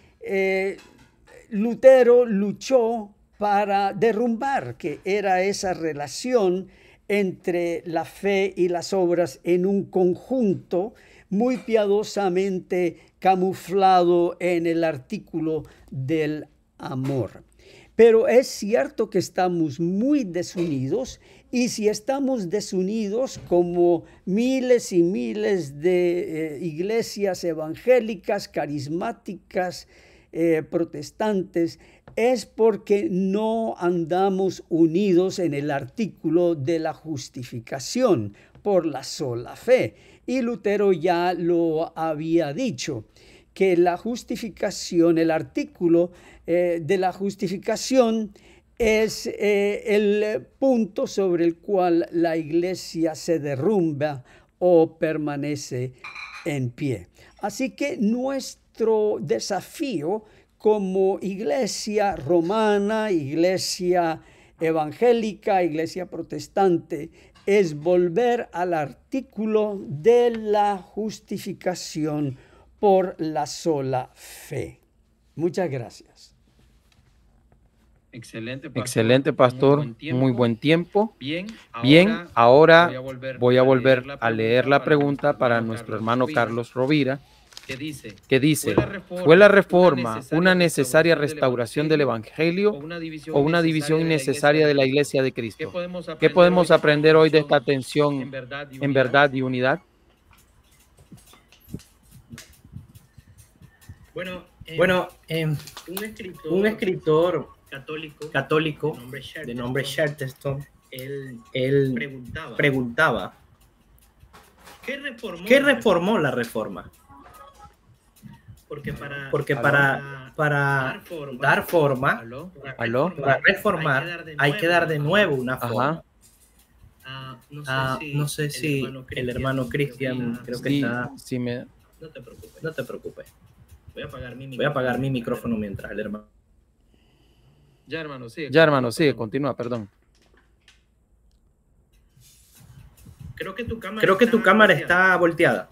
Lutero luchó para derrumbar, que era esa relación entre la fe y las obras en un conjunto muy piadosamente camuflado en el artículo del amor. Pero es cierto que estamos muy desunidos, y si estamos desunidos como miles y miles de iglesias evangélicas, carismáticas, protestantes, es porque no andamos unidos en el artículo de la justificación por la sola fe. Y Lutero ya lo había dicho, que la justificación, el artículo de la justificación es el punto sobre el cual la iglesia se derrumba o permanece en pie. Así que nuestro desafío como iglesia romana, iglesia evangélica, iglesia protestante, es volver al artículo de la justificación por la sola fe. Muchas gracias. Excelente, pastor. Muy buen tiempo. Bien, ahora voy a volver a leer la pregunta para nuestro hermano Carlos Rovira, que dice, ¿fue la reforma una necesaria restauración del Evangelio o una división innecesaria de la Iglesia de Cristo? ¿Qué podemos aprender hoy de esta tensión en verdad y unidad? Bueno, un escritor católico de nombre Chesterton, él preguntaba, ¿qué reformó la reforma? Porque para dar forma, para reformar, hay que dar de nuevo una forma. No sé si el hermano Cristian, creo que está... Sí, No te preocupes. Voy a apagar mi micrófono mientras el hermano... Ya, hermano, sigue, continúa, perdón. Creo que tu cámara está volteada.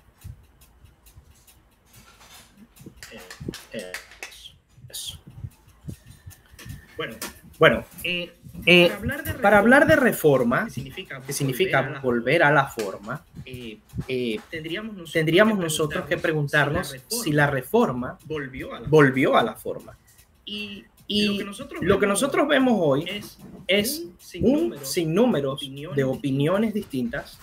Bueno, para hablar de reforma, que significa volver a la forma, tendríamos nosotros que preguntarnos si la reforma volvió a la forma. Y lo que nosotros vemos hoy es un sinnúmero de opiniones distintas,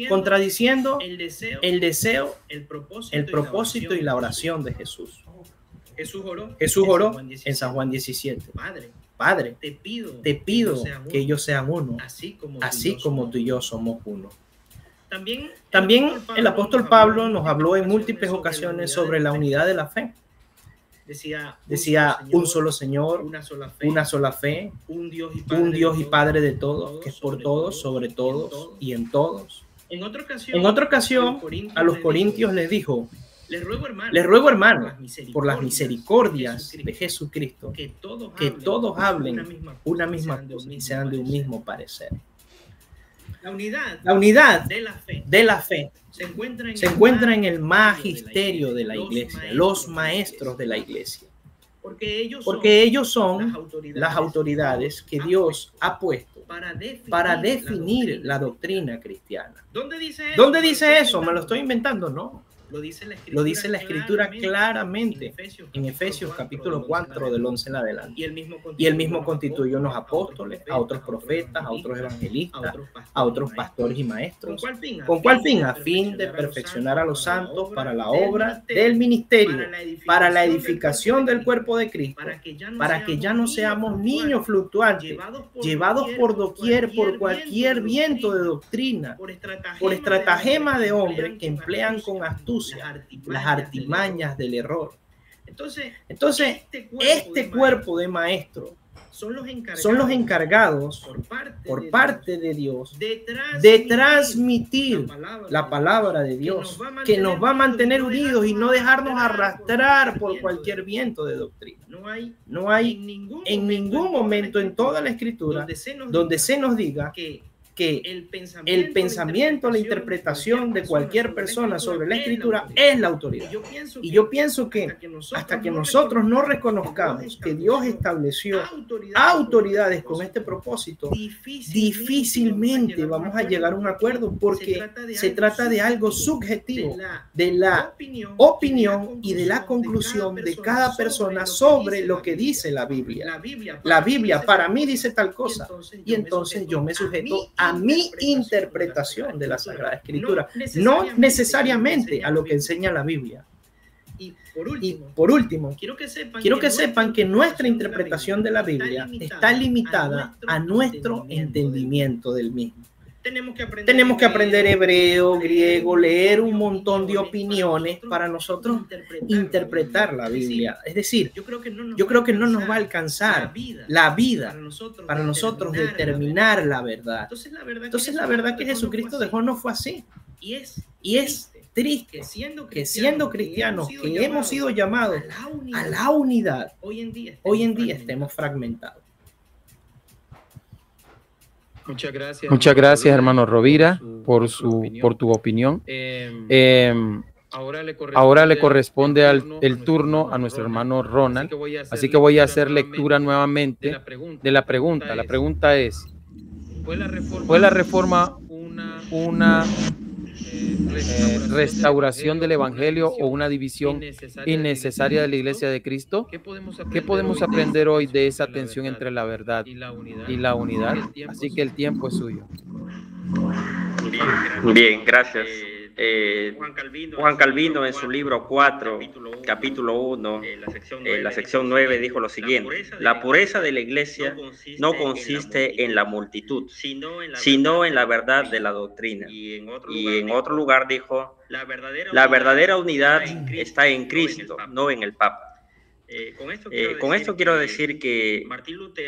contradiciendo el deseo, el propósito y la oración de Jesús. Jesús oró en San Juan 17. Padre, te pido que ellos sean uno, así como tú y yo somos uno. También el apóstol Pablo nos habló en múltiples ocasiones sobre la unidad de la fe. Decía un solo Señor, una sola fe, un Dios y Padre de todos, que es por todos, sobre todos y en todos. En otra ocasión, a los corintios les dijo: les ruego, hermano, por las misericordias de Jesucristo, que todos hablen una misma cosa y sean de un mismo parecer. La unidad de la fe se encuentra en el magisterio de la iglesia, los maestros de la iglesia. Porque ellos son las autoridades que Dios ha puesto para definir la doctrina cristiana. ¿Dónde dice eso? ¿Me lo estoy inventando? No. Lo dice la Escritura claramente en Efesios capítulo 4 del 11 en adelante. Y él mismo constituyó unos apóstoles, a otros profetas, a otros evangelistas, a otros pastores y maestros. ¿Con cuál fin? A fin de perfeccionar a los santos para la obra del ministerio, para la edificación del cuerpo de Cristo, para que ya no seamos niños fluctuantes, llevados por doquier por cualquier viento de doctrina, por estratagema de hombres que emplean con astucia las artimañas del error. Entonces, este cuerpo de maestros son los encargados por parte de Dios de transmitir la palabra de Dios, que nos va a mantener unidos y no dejarnos arrastrar por cualquier viento de doctrina. No hay en ningún momento en toda la Escritura donde se nos diga que el pensamiento, la interpretación de cualquier persona sobre la Escritura es la autoridad. Y yo pienso que hasta que nosotros no reconozcamos que Dios estableció autoridades con este propósito, difícilmente vamos a llegar a un acuerdo, porque se trata de algo subjetivo, de la opinión y de la conclusión de cada persona sobre lo que dice la Biblia. La Biblia para mí dice tal cosa, y entonces yo me sujeto a mi interpretación de la Sagrada Escritura, no necesariamente a lo que enseña la Biblia. Y por último, quiero que sepan que nuestra interpretación de la Biblia está limitada a nuestro entendimiento del mismo. Tenemos que aprender hebreo, griego, leer un montón de opiniones para nosotros interpretar la Biblia. Es decir, yo creo que no nos va a alcanzar la vida para nosotros determinar la verdad. Entonces la verdad que Jesucristo dejó no fue así. Y es triste que siendo cristianos, que hemos sido llamados a la unidad, hoy en día estemos fragmentados. Muchas gracias, hermano Rovira, por tu opinión. Ahora le corresponde el turno a nuestro hermano Ronald, así que voy a hacer lectura nuevamente de la pregunta. La pregunta es: ¿fue la reforma una restauración del Evangelio o una división innecesaria de la Iglesia de Cristo? ¿Qué podemos aprender hoy de esa tensión entre la verdad y la unidad? Así que el tiempo es suyo. Bien, gracias. Juan Calvino en su libro 4, capítulo 1, la sección 9 dijo lo siguiente: la pureza de la iglesia no consiste en la multitud, sino en la verdad de la doctrina. Y en otro lugar dijo: la verdadera unidad está en Cristo, no en el Papa. Con esto quiero decir que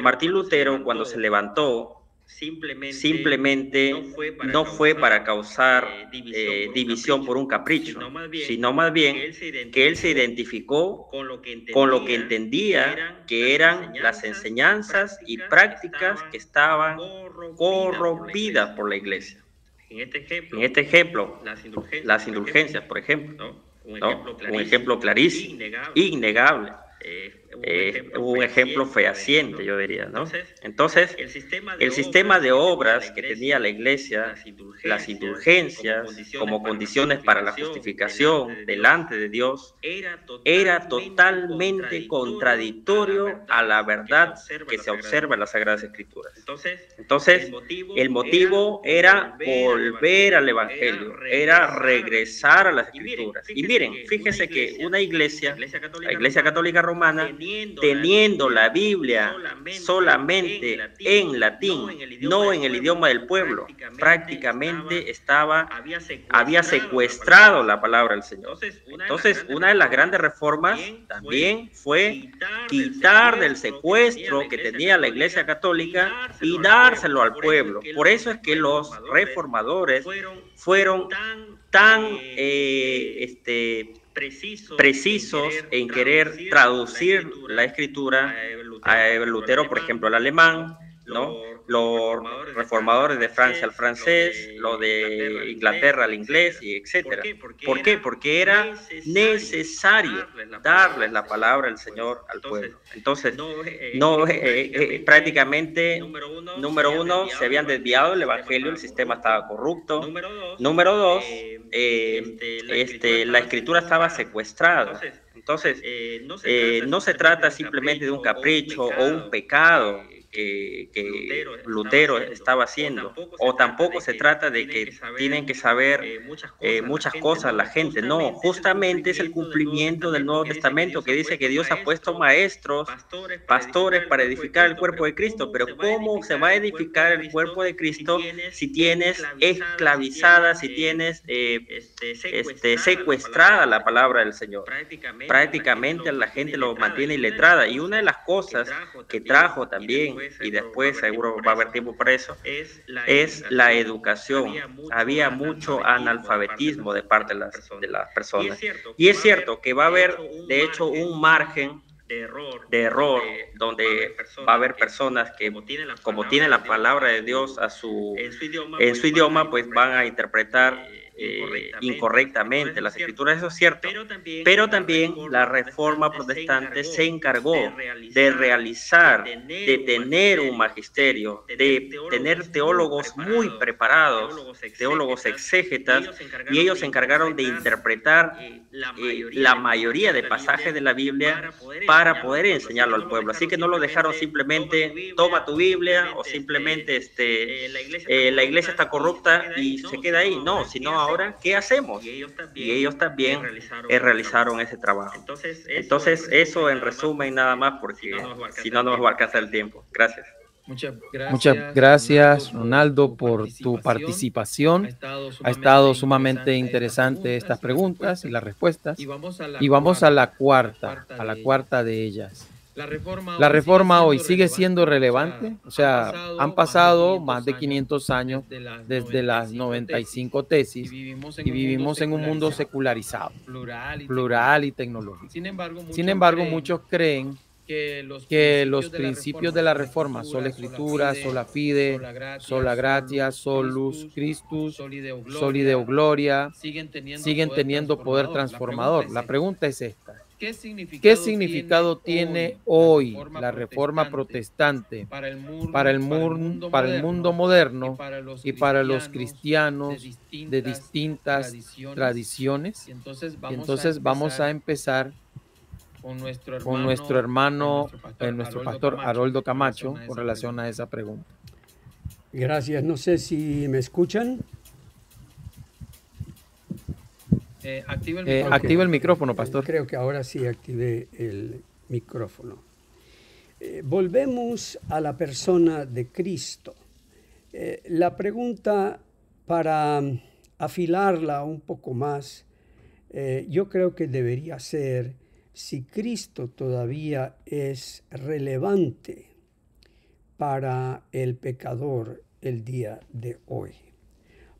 Martín Lutero, cuando se levantó, simplemente no fue para causar división por un capricho, sino más bien que él se identificó con lo que entendía que eran las enseñanzas y prácticas que estaban corrompidas por la iglesia. En este ejemplo, las indulgencias, por ejemplo, ¿no? Un ejemplo clarísimo, innegable. un ejemplo fehaciente, yo diría, ¿no? Entonces, el sistema de obras que tenía la iglesia, las indulgencias como condiciones para la justificación delante de Dios, era totalmente contradictorio a la verdad que se observa en las Sagradas Escrituras. Entonces, el motivo era volver al Evangelio, era regresar a las Escrituras. Y miren, fíjense que una iglesia, la Iglesia Católica Romana, teniendo la Biblia solamente en latín, no en el idioma del pueblo, prácticamente había secuestrado la palabra del Señor. Entonces, una de las grandes reformas también fue quitar del secuestro que tenía la Iglesia Católica y dárselo al pueblo. Por eso es que los reformadores fueron tan precisos en querer traducir la escritura. A Lutero, por ejemplo, al alemán, ¿no? Los reformadores de Francia al francés, los de Inglaterra al inglés, y etcétera. ¿Por qué? Porque era necesario darles la palabra del Señor al pueblo. Entonces, prácticamente, número uno, se habían desviado del evangelio, el sistema estaba corrupto. Número dos, la escritura estaba secuestrada. Entonces, no se trata simplemente de un capricho o un pecado que Lutero estaba haciendo, o tampoco se trata de que tienen que saber muchas cosas la gente. No, justamente es el cumplimiento del Nuevo Testamento, que dice que Dios ha puesto maestros, pastores para edificar el cuerpo de Cristo. Pero ¿cómo se va a edificar el cuerpo de Cristo si tienes esclavizada, si tienes secuestrada la palabra del Señor? Prácticamente la gente lo mantiene iletrada. Y una de las cosas que trajo también, y después seguro va a haber tiempo para eso, es la educación. Había mucho analfabetismo de parte de las personas. Y es cierto que va a haber, de hecho, un margen de error donde va a haber personas que, como tienen la palabra de Dios en su idioma, pues van a interpretar incorrectamente las escrituras. Eso es cierto, pero también la Reforma Protestante se encargó de realizar, de tener un magisterio, de tener teólogos muy preparados, teólogos exégetas, y ellos se encargaron de interpretar la mayoría de pasajes de la Biblia para poder enseñarlo al pueblo. Así que no lo dejaron simplemente toma tu Biblia, o simplemente la iglesia está corrupta y se queda ahí. No, sino ahora, ¿qué hacemos? Y ellos también realizaron ese trabajo. Entonces, eso en resumen nada más, porque si no nos va a alcanzar el tiempo. Gracias. Muchas gracias, Ronaldo, por tu participación. Ha estado sumamente interesante estas preguntas y las respuestas. Y vamos a la cuarta de ellas. La reforma hoy sigue siendo relevante. O sea, han pasado más de 500 años desde las 95 tesis y vivimos en un mundo secularizado, plural y tecnológico. Sin embargo, muchos creen que los principios de la reforma, sola escritura, sola fide, sola gratia, solus Christus, soli Deo gloria, siguen teniendo poder transformador. La pregunta es esta: ¿qué significado tiene hoy la reforma protestante para el mundo moderno y para los cristianos de distintas tradiciones? Y entonces vamos a empezar con nuestro hermano, nuestro pastor Haroldo Camacho, con relación a esa pregunta. Gracias. No sé si me escuchan. Activa el micrófono, pastor. Creo que ahora sí activé el micrófono. Volvemos a la persona de Cristo. La pregunta, para afilarla un poco más, yo creo que debería ser si Cristo todavía es relevante para el pecador el día de hoy.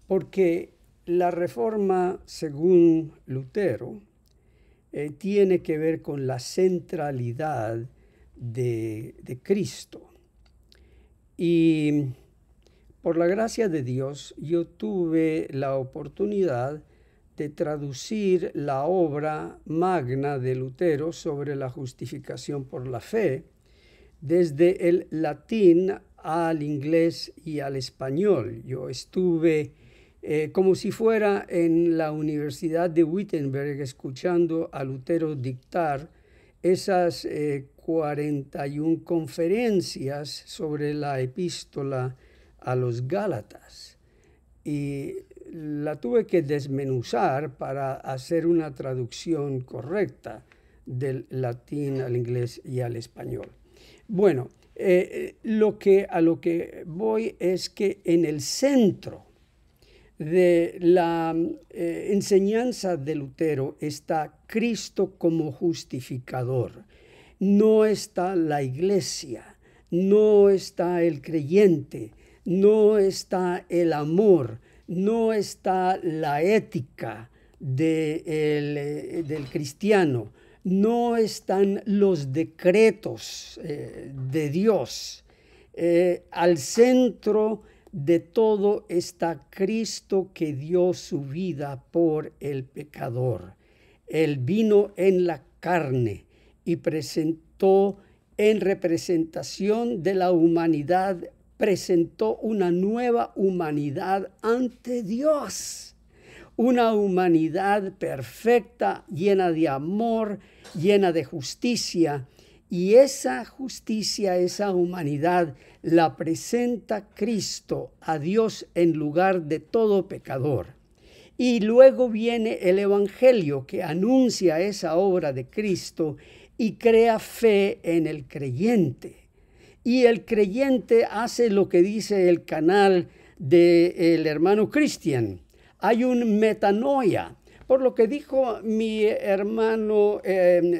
Porque la reforma, según Lutero, tiene que ver con la centralidad de Cristo. Y por la gracia de Dios, yo tuve la oportunidad de traducir la obra magna de Lutero sobre la justificación por la fe, desde el latín al inglés y al español. Yo estuve como si fuera en la Universidad de Wittenberg escuchando a Lutero dictar esas 41 conferencias sobre la epístola a los Gálatas. Y la tuve que desmenuzar para hacer una traducción correcta del latín al inglés y al español. Bueno, a lo que voy es que en el centro de la enseñanza de Lutero está Cristo como justificador. No está la iglesia, no está el creyente, no está el amor, no está la ética del cristiano, no están los decretos de Dios. Al centro de todo está Cristo que dio su vida por el pecador. Él vino en la carne y presentó en representación de la humanidad, presentó una nueva humanidad ante Dios. Una humanidad perfecta, llena de amor, llena de justicia. Y esa justicia, esa humanidad, la presenta Cristo a Dios en lugar de todo pecador. Y luego viene el Evangelio que anuncia esa obra de Cristo y crea fe en el creyente. Y el creyente hace lo que dice el canal del hermano Cristian. Hay un metanoia. Por lo que dijo mi hermano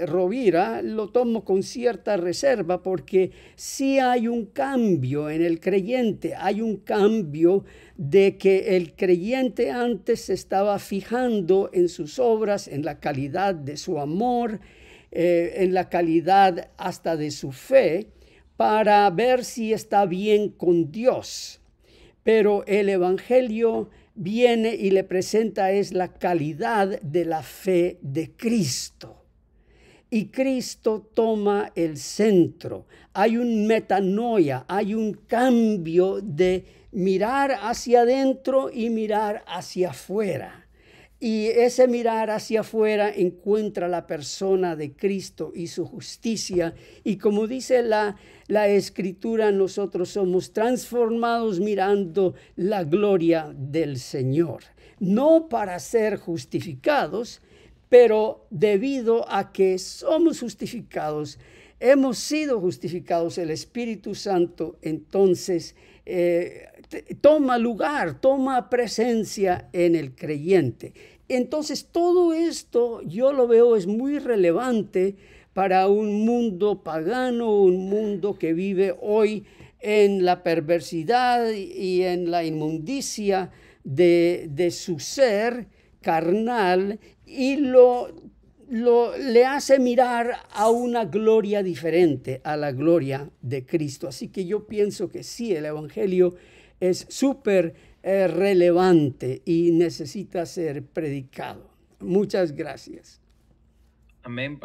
Rovira, lo tomo con cierta reserva porque sí hay un cambio en el creyente. Hay un cambio de que el creyente antes se estaba fijando en sus obras, en la calidad de su amor, en la calidad hasta de su fe, para ver si está bien con Dios. Pero el Evangelio viene y le presenta es la calidad de la fe de Cristo. Y Cristo toma el centro. Hay un metanoia, hay un cambio de mirar hacia adentro y mirar hacia afuera. Y ese mirar hacia afuera encuentra la persona de Cristo y su justicia. Y como dice la Escritura, nosotros somos transformados mirando la gloria del Señor. No para ser justificados, pero debido a que somos justificados, hemos sido justificados, el Espíritu Santo entonces toma lugar, toma presencia en el creyente. Entonces todo esto yo lo veo es muy relevante para un mundo pagano, un mundo que vive hoy en la perversidad y en la inmundicia de su ser carnal y le hace mirar a una gloria diferente, a la gloria de Cristo. Así que yo pienso que sí, el Evangelio es súper relevante y necesita ser predicado. Muchas gracias. Amén,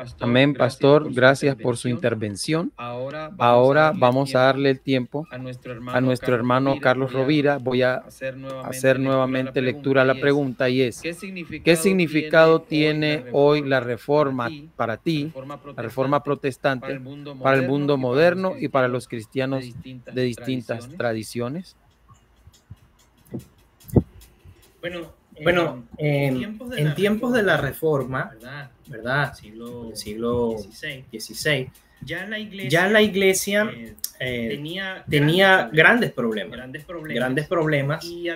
pastor. Gracias por su intervención. Ahora vamos a darle el tiempo a nuestro hermano Carlos Rovira. Voy a hacer nuevamente lectura a la pregunta y es, ¿qué significado tiene hoy la reforma para ti, la reforma protestante, para el mundo moderno y para los cristianos de distintas tradiciones? Bueno, en tiempos de la Reforma, ¿verdad? El siglo XVI, ya la Iglesia tenía grandes problemas y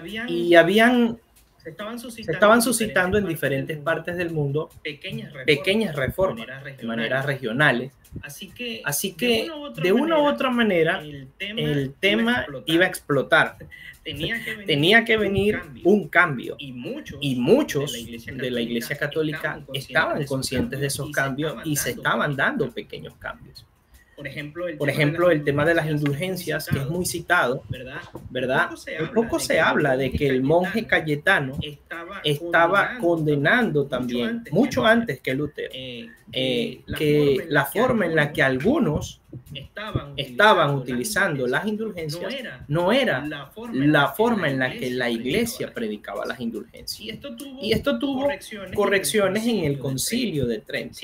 se estaban suscitando en diferentes partes del mundo pequeñas reformas de maneras regionales. Así que de una u otra manera el tema iba a explotar. Tenía que venir un cambio y muchos de la Iglesia Católica estaban conscientes de esos cambios y se estaban dando pequeños cambios. Por ejemplo, el tema de las indulgencias, que es muy citado, ¿verdad? Poco se habla de que el monje Cayetano estaba condenando también, mucho antes que Lutero, que la forma en la que algunos estaban utilizando las indulgencias no era la forma en la que la iglesia predicaba las indulgencias. Y esto tuvo correcciones en el Concilio de Trento.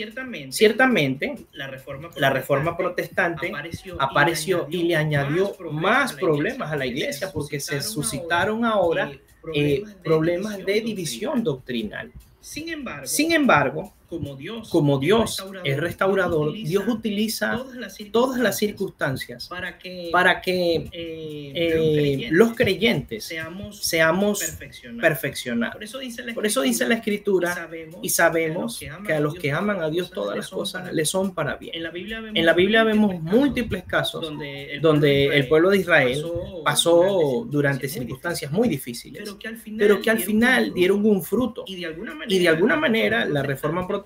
Ciertamente, la Reforma Protestante apareció y le añadió más problemas a la iglesia porque se suscitaron ahora problemas de división doctrinal. Sin embargo, como Dios es restaurador, Dios utiliza todas las circunstancias para que los creyentes seamos perfeccionados. Por eso dice la Escritura, y sabemos que a los que aman a Dios todas las cosas les son para bien. En la Biblia vemos múltiples casos donde el pueblo de Israel pasó durante circunstancias muy difíciles, pero que al final dieron un fruto. Y de alguna manera la Reforma Protestante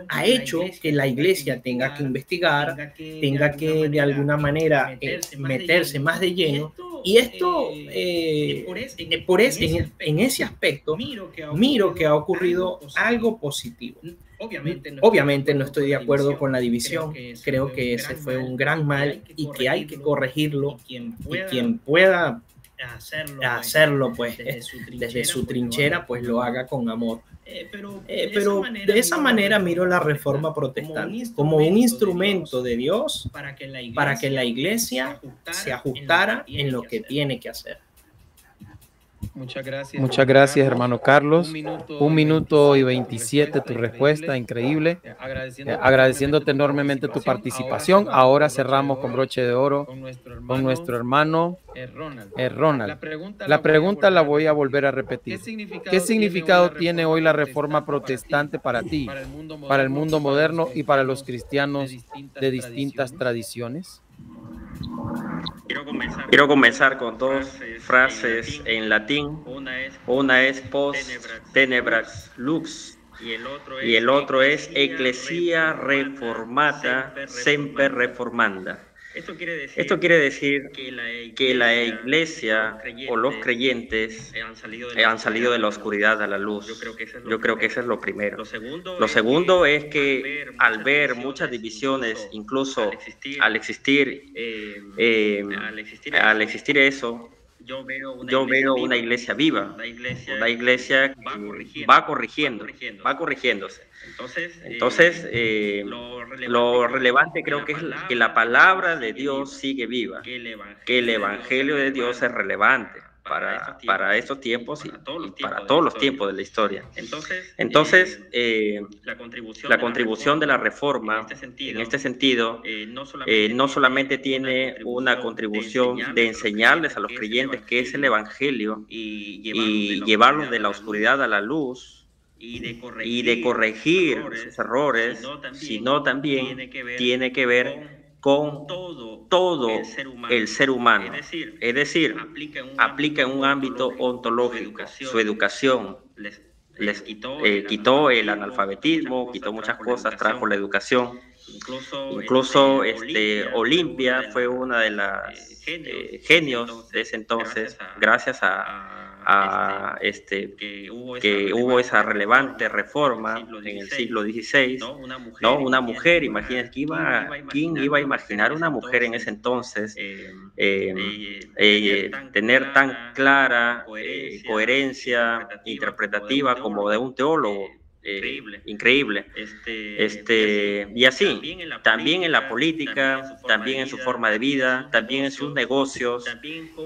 ha hecho que la iglesia tenga que investigar, tenga que de alguna manera meterse más de lleno. Y esto, en ese aspecto, miro que ha ocurrido algo positivo. Obviamente no estoy de acuerdo con la división, creo que ese fue un gran mal y que hay que corregirlo, y quien pueda hacerlo pues desde su trinchera pues lo haga con amor. Pero de esa manera miro la Reforma Protestante como un instrumento de Dios para que la iglesia se ajustara en lo que tiene que hacer. Muchas gracias, hermano Carlos. 1 minuto y 27 tu respuesta, increíble. Agradeciéndote enormemente tu participación. Ahora cerramos con broche de oro con nuestro hermano Ronald. La pregunta la voy a volver a repetir. ¿Qué significado tiene hoy la Reforma Protestante para ti, para el mundo moderno y para los cristianos de distintas tradiciones? Quiero comenzar con dos frases en latín. Una es post tenebras lux y el otro es ecclesia reformata semper reformanda. Esto quiere decir que la iglesia o los creyentes han salido de la oscuridad a la luz. Yo creo que eso es lo primero. Lo segundo es que al ver muchas divisiones, incluso al existir eso, yo veo una iglesia viva, una iglesia que va corrigiéndose. Entonces, lo relevante creo que es que la palabra de Dios sigue viva, que el Evangelio de Dios es relevante para estos tiempos y para todos los tiempos de la historia. Entonces, la contribución de la Reforma en este sentido no solamente tiene una contribución de enseñarles a los creyentes qué es el Evangelio y llevarlos de la oscuridad a la luz, y de corregir sus errores, sino también tiene que ver con todo el ser humano. Es decir, aplica en un ámbito ontológico. Su educación les quitó el analfabetismo, quitó muchas cosas, trajo la educación. Incluso Olimpia fue una de las genios de ese entonces, gracias a que hubo esa relevante reforma en el siglo XVI, ¿no? Una mujer, imagínense, ¿quién iba a imaginar una mujer en ese entonces tener tan clara coherencia interpretativa como de un teólogo? Increíble. Y así, también en la política, también en su forma de vida, también en sus negocios,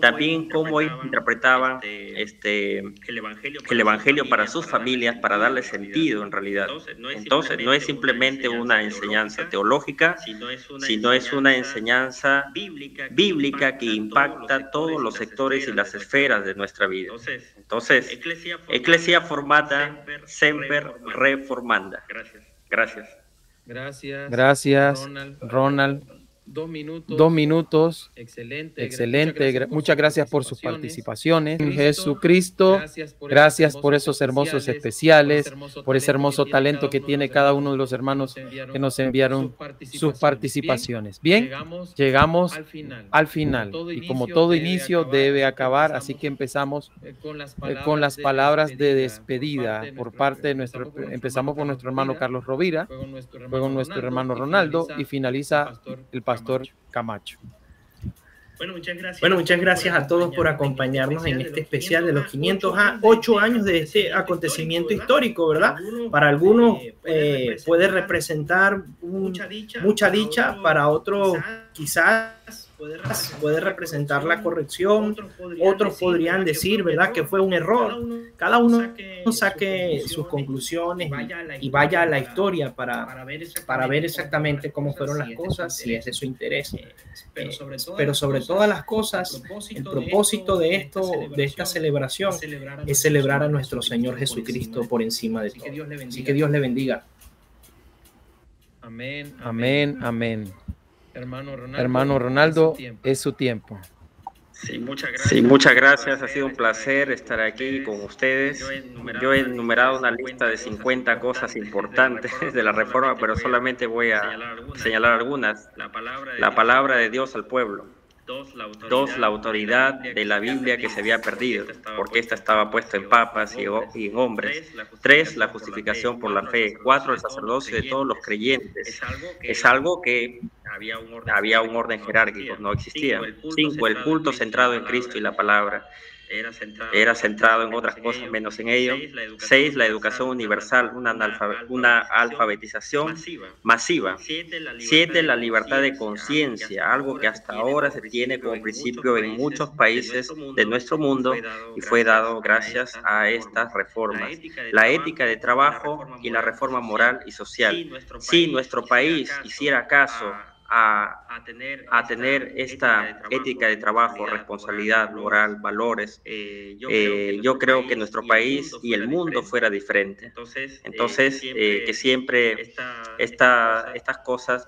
también cómo ellos interpretaban el evangelio para sus familias, para darle sentido en realidad. Entonces, no es simplemente una enseñanza teológica, sino es una enseñanza bíblica que impacta todos los sectores y las esferas de nuestra vida. Entonces, ecclesia formata semper reformanda. Gracias. Gracias, Ronald. 2 minutos. Excelente. Muchas gracias por sus participaciones. Jesucristo, gracias por esos hermosos especiales, por ese hermoso talento que tiene cada uno de los hermanos que nos enviaron sus participaciones. Bien, llegamos al final. Y como todo inicio debe acabar, así que empezamos con las palabras de despedida por parte de empezamos con nuestro hermano Carlos Rovira, luego nuestro hermano Ronaldo y finaliza el pastor Camacho. Bueno, muchas gracias a todos por acompañarnos en este especial de los 508 años de este acontecimiento histórico, ¿verdad? Para algunos puede representar mucha dicha, para otros quizás puede representar la corrección, otros podrían decir, ¿verdad?, que fue un error. Cada uno saque sus conclusiones y vaya a la historia para ver exactamente cómo fueron las cosas, si es de su interés. Pero sobre todas las cosas, el propósito de esta celebración es celebrar a nuestro Señor Jesucristo por encima de todo. Así que Dios le bendiga. Amén. Hermano Ronaldo, es su tiempo. Sí, muchas gracias. Ha sido un placer estar aquí con ustedes. Yo he enumerado una lista de 50 cosas importantes de la reforma, pero solamente voy a señalar algunas. La palabra de Dios al pueblo. 2, la autoridad de la Biblia que se había perdido, porque esta estaba puesta en papas y en hombres. 3, la justificación por la fe. 4, el sacerdocio de todos los creyentes. Es algo que había un orden jerárquico, no existía. 5, el culto centrado en Cristo y la palabra. Era centrado en otras cosas menos en ello. 6, la educación universal, una alfabetización masiva. 7, la libertad de conciencia, algo que hasta ahora se tiene como principio en muchos países de nuestro mundo y fue dado gracias a estas reformas. La ética de trabajo y la reforma moral y social. Si nuestro país hiciera caso a tener esta ética de trabajo, responsabilidad, moral, valores, yo creo que nuestro país y el mundo fuera diferente. Entonces, que siempre estas cosas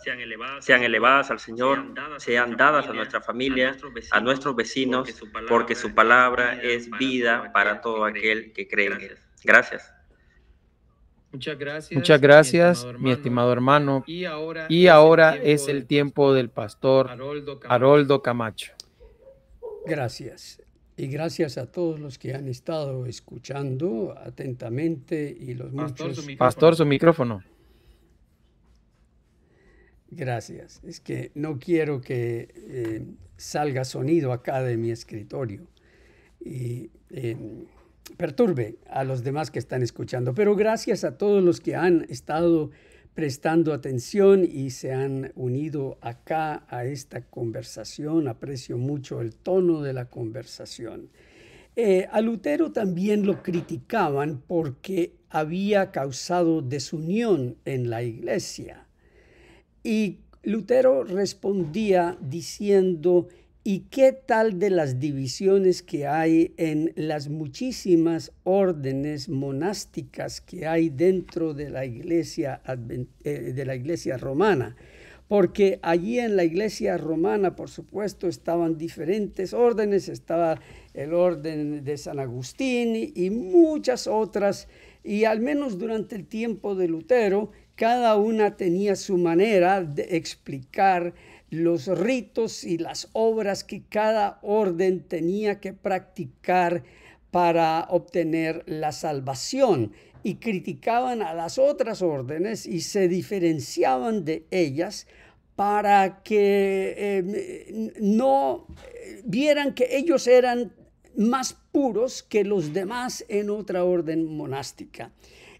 sean elevadas al Señor, sean dadas a nuestra familia, a nuestros vecinos, porque su palabra es vida para todo aquel que cree en Él. Gracias. Muchas gracias, mi estimado hermano. Y ahora es el tiempo del pastor Haroldo Camacho. Gracias. Y gracias a todos los que han estado escuchando atentamente y los muchos... Pastor, su micrófono. Gracias. Es que no quiero que salga sonido acá de mi escritorio y perturbe a los demás que están escuchando. Pero gracias a todos los que han estado prestando atención y se han unido acá a esta conversación. Aprecio mucho el tono de la conversación. A Lutero también lo criticaban porque había causado desunión en la iglesia. Y Lutero respondía diciendo: ¿y qué tal de las divisiones que hay en las muchísimas órdenes monásticas que hay dentro de la iglesia romana? Porque allí en la iglesia romana, por supuesto, estaban diferentes órdenes. Estaba el orden de San Agustín y muchas otras. Y al menos durante el tiempo de Lutero, cada una tenía su manera de explicar los ritos y las obras que cada orden tenía que practicar para obtener la salvación. Y criticaban a las otras órdenes y se diferenciaban de ellas para que no vieran que ellos eran más puros que los demás en otra orden monástica.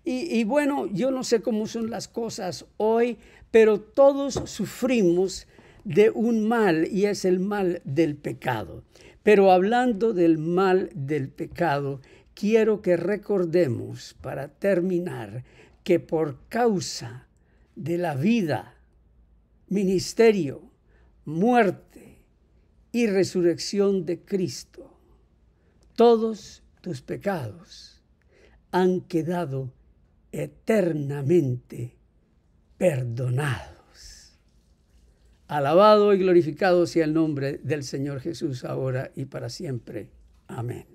Y bueno, yo no sé cómo son las cosas hoy, pero todos sufrimos de un mal, y es el mal del pecado. Pero hablando del mal del pecado, quiero que recordemos, para terminar, que por causa de la vida, ministerio, muerte y resurrección de Cristo, todos tus pecados han quedado eternamente perdonados. Alabado y glorificado sea el nombre del Señor Jesús ahora y para siempre. Amén.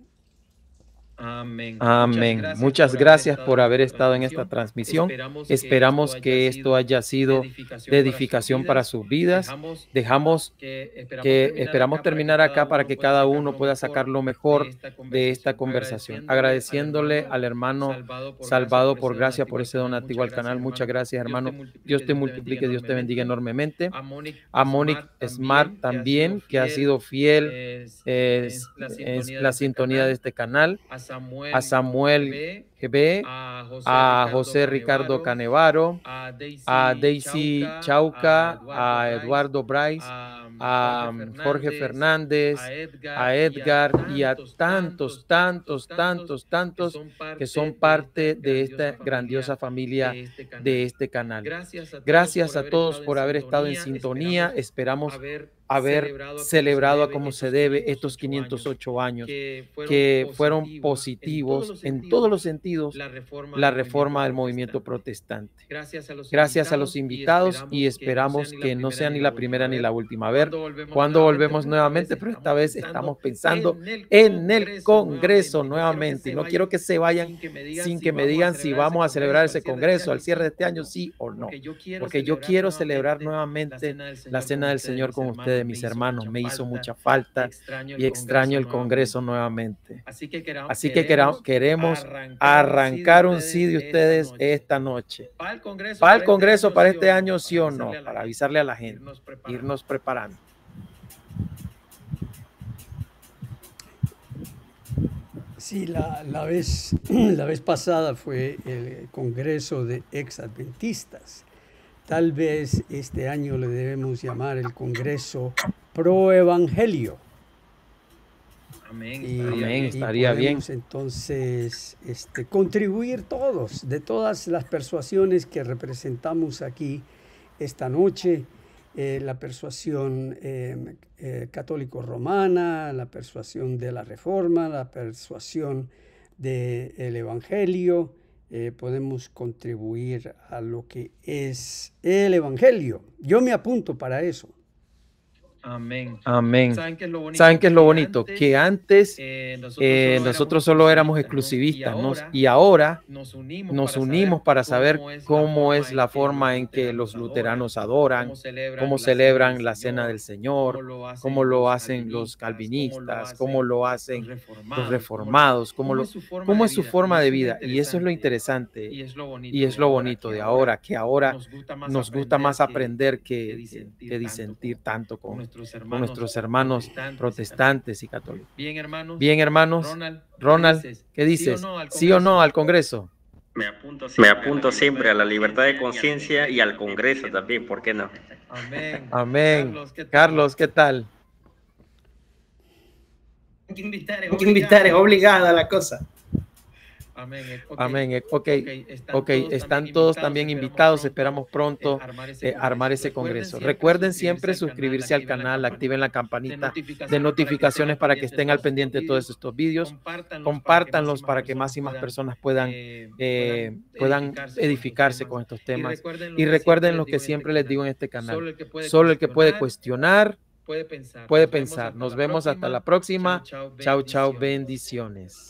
Amén. Amén. Muchas gracias por haber estado en esta transmisión. Esperamos que esto haya sido de edificación para sus vidas. Esperamos terminar acá para que cada uno pueda sacar lo mejor de esta conversación. Agradeciéndole al hermano Salvado por gracia por ese donativo al canal. Muchas gracias, hermano. Dios te multiplique, Dios te bendiga enormemente. A Monique Smart también, que ha sido fiel en la sintonía de este canal. A Samuel GB, a José Ricardo Canevaro, a Daisy Chauca, a Eduardo Bryce, a Jorge Fernández, a Edgar y a tantos que son parte de esta grandiosa familia de este canal. Gracias a todos por haber estado en sintonía. Esperamos haber celebrado a como se debe estos 508 años que fueron positivos en todos los sentidos, la reforma del movimiento protestante. Gracias a los invitados y esperamos que no sea ni la primera ni la última. A ver cuándo volvemos nuevamente, pero esta vez estamos pensando en el Congreso nuevamente. Y no quiero que se vayan sin que me digan si vamos a celebrar ese Congreso al cierre de este año, sí o no, porque yo quiero celebrar nuevamente la Cena del Señor con ustedes, mis hermanos. Me hizo mucha falta y extraño el Congreso nuevamente. Así que queremos arrancar un sí de ustedes esta noche. ¿Para el Congreso para este año, sí o no? Para avisarle a la gente, irnos preparando. Sí, la vez pasada fue el Congreso de Ex-Adventistas. Tal vez este año le debemos llamar el Congreso Pro Evangelio. Amén. Amén. Estaría bien. Entonces, contribuir todos, de todas las persuasiones que representamos aquí esta noche, la persuasión católico-romana, la persuasión de la Reforma, la persuasión del Evangelio, podemos contribuir a lo que es el Evangelio. Yo me apunto para eso. Amén. Amén. ¿Saben qué es lo bonito? Que antes nosotros solo éramos exclusivistas, ¿no? Y ahora nos unimos para saber cómo es la forma en que los luteranos adoran, cómo celebran la Cena del Señor, cómo lo hacen los calvinistas, cómo lo hacen los reformados, cómo es su forma de vida. Y eso es lo interesante y es lo bonito de ahora, que ahora nos gusta más aprender que disentir tanto con nuestros hermanos protestantes y católicos. Bien, hermanos. Ronald, ¿qué dices? ¿Sí o no al Congreso? Me apunto siempre a la libertad de conciencia y al Congreso también, ¿por qué no? Amén. Carlos, ¿qué tal? Hay que invitar, es obligada la cosa. Amén. Ok, están todos también invitados. Esperamos pronto armar ese Congreso. Recuerden siempre suscribirse al canal, activen la campanita de notificaciones para que estén al pendiente de todos estos vídeos. Compártanlos para que más y más personas puedan edificarse con estos temas. Y recuerden lo que siempre les digo en este canal. Solo el que puede cuestionar puede pensar. Nos vemos hasta la próxima. Chao, bendiciones.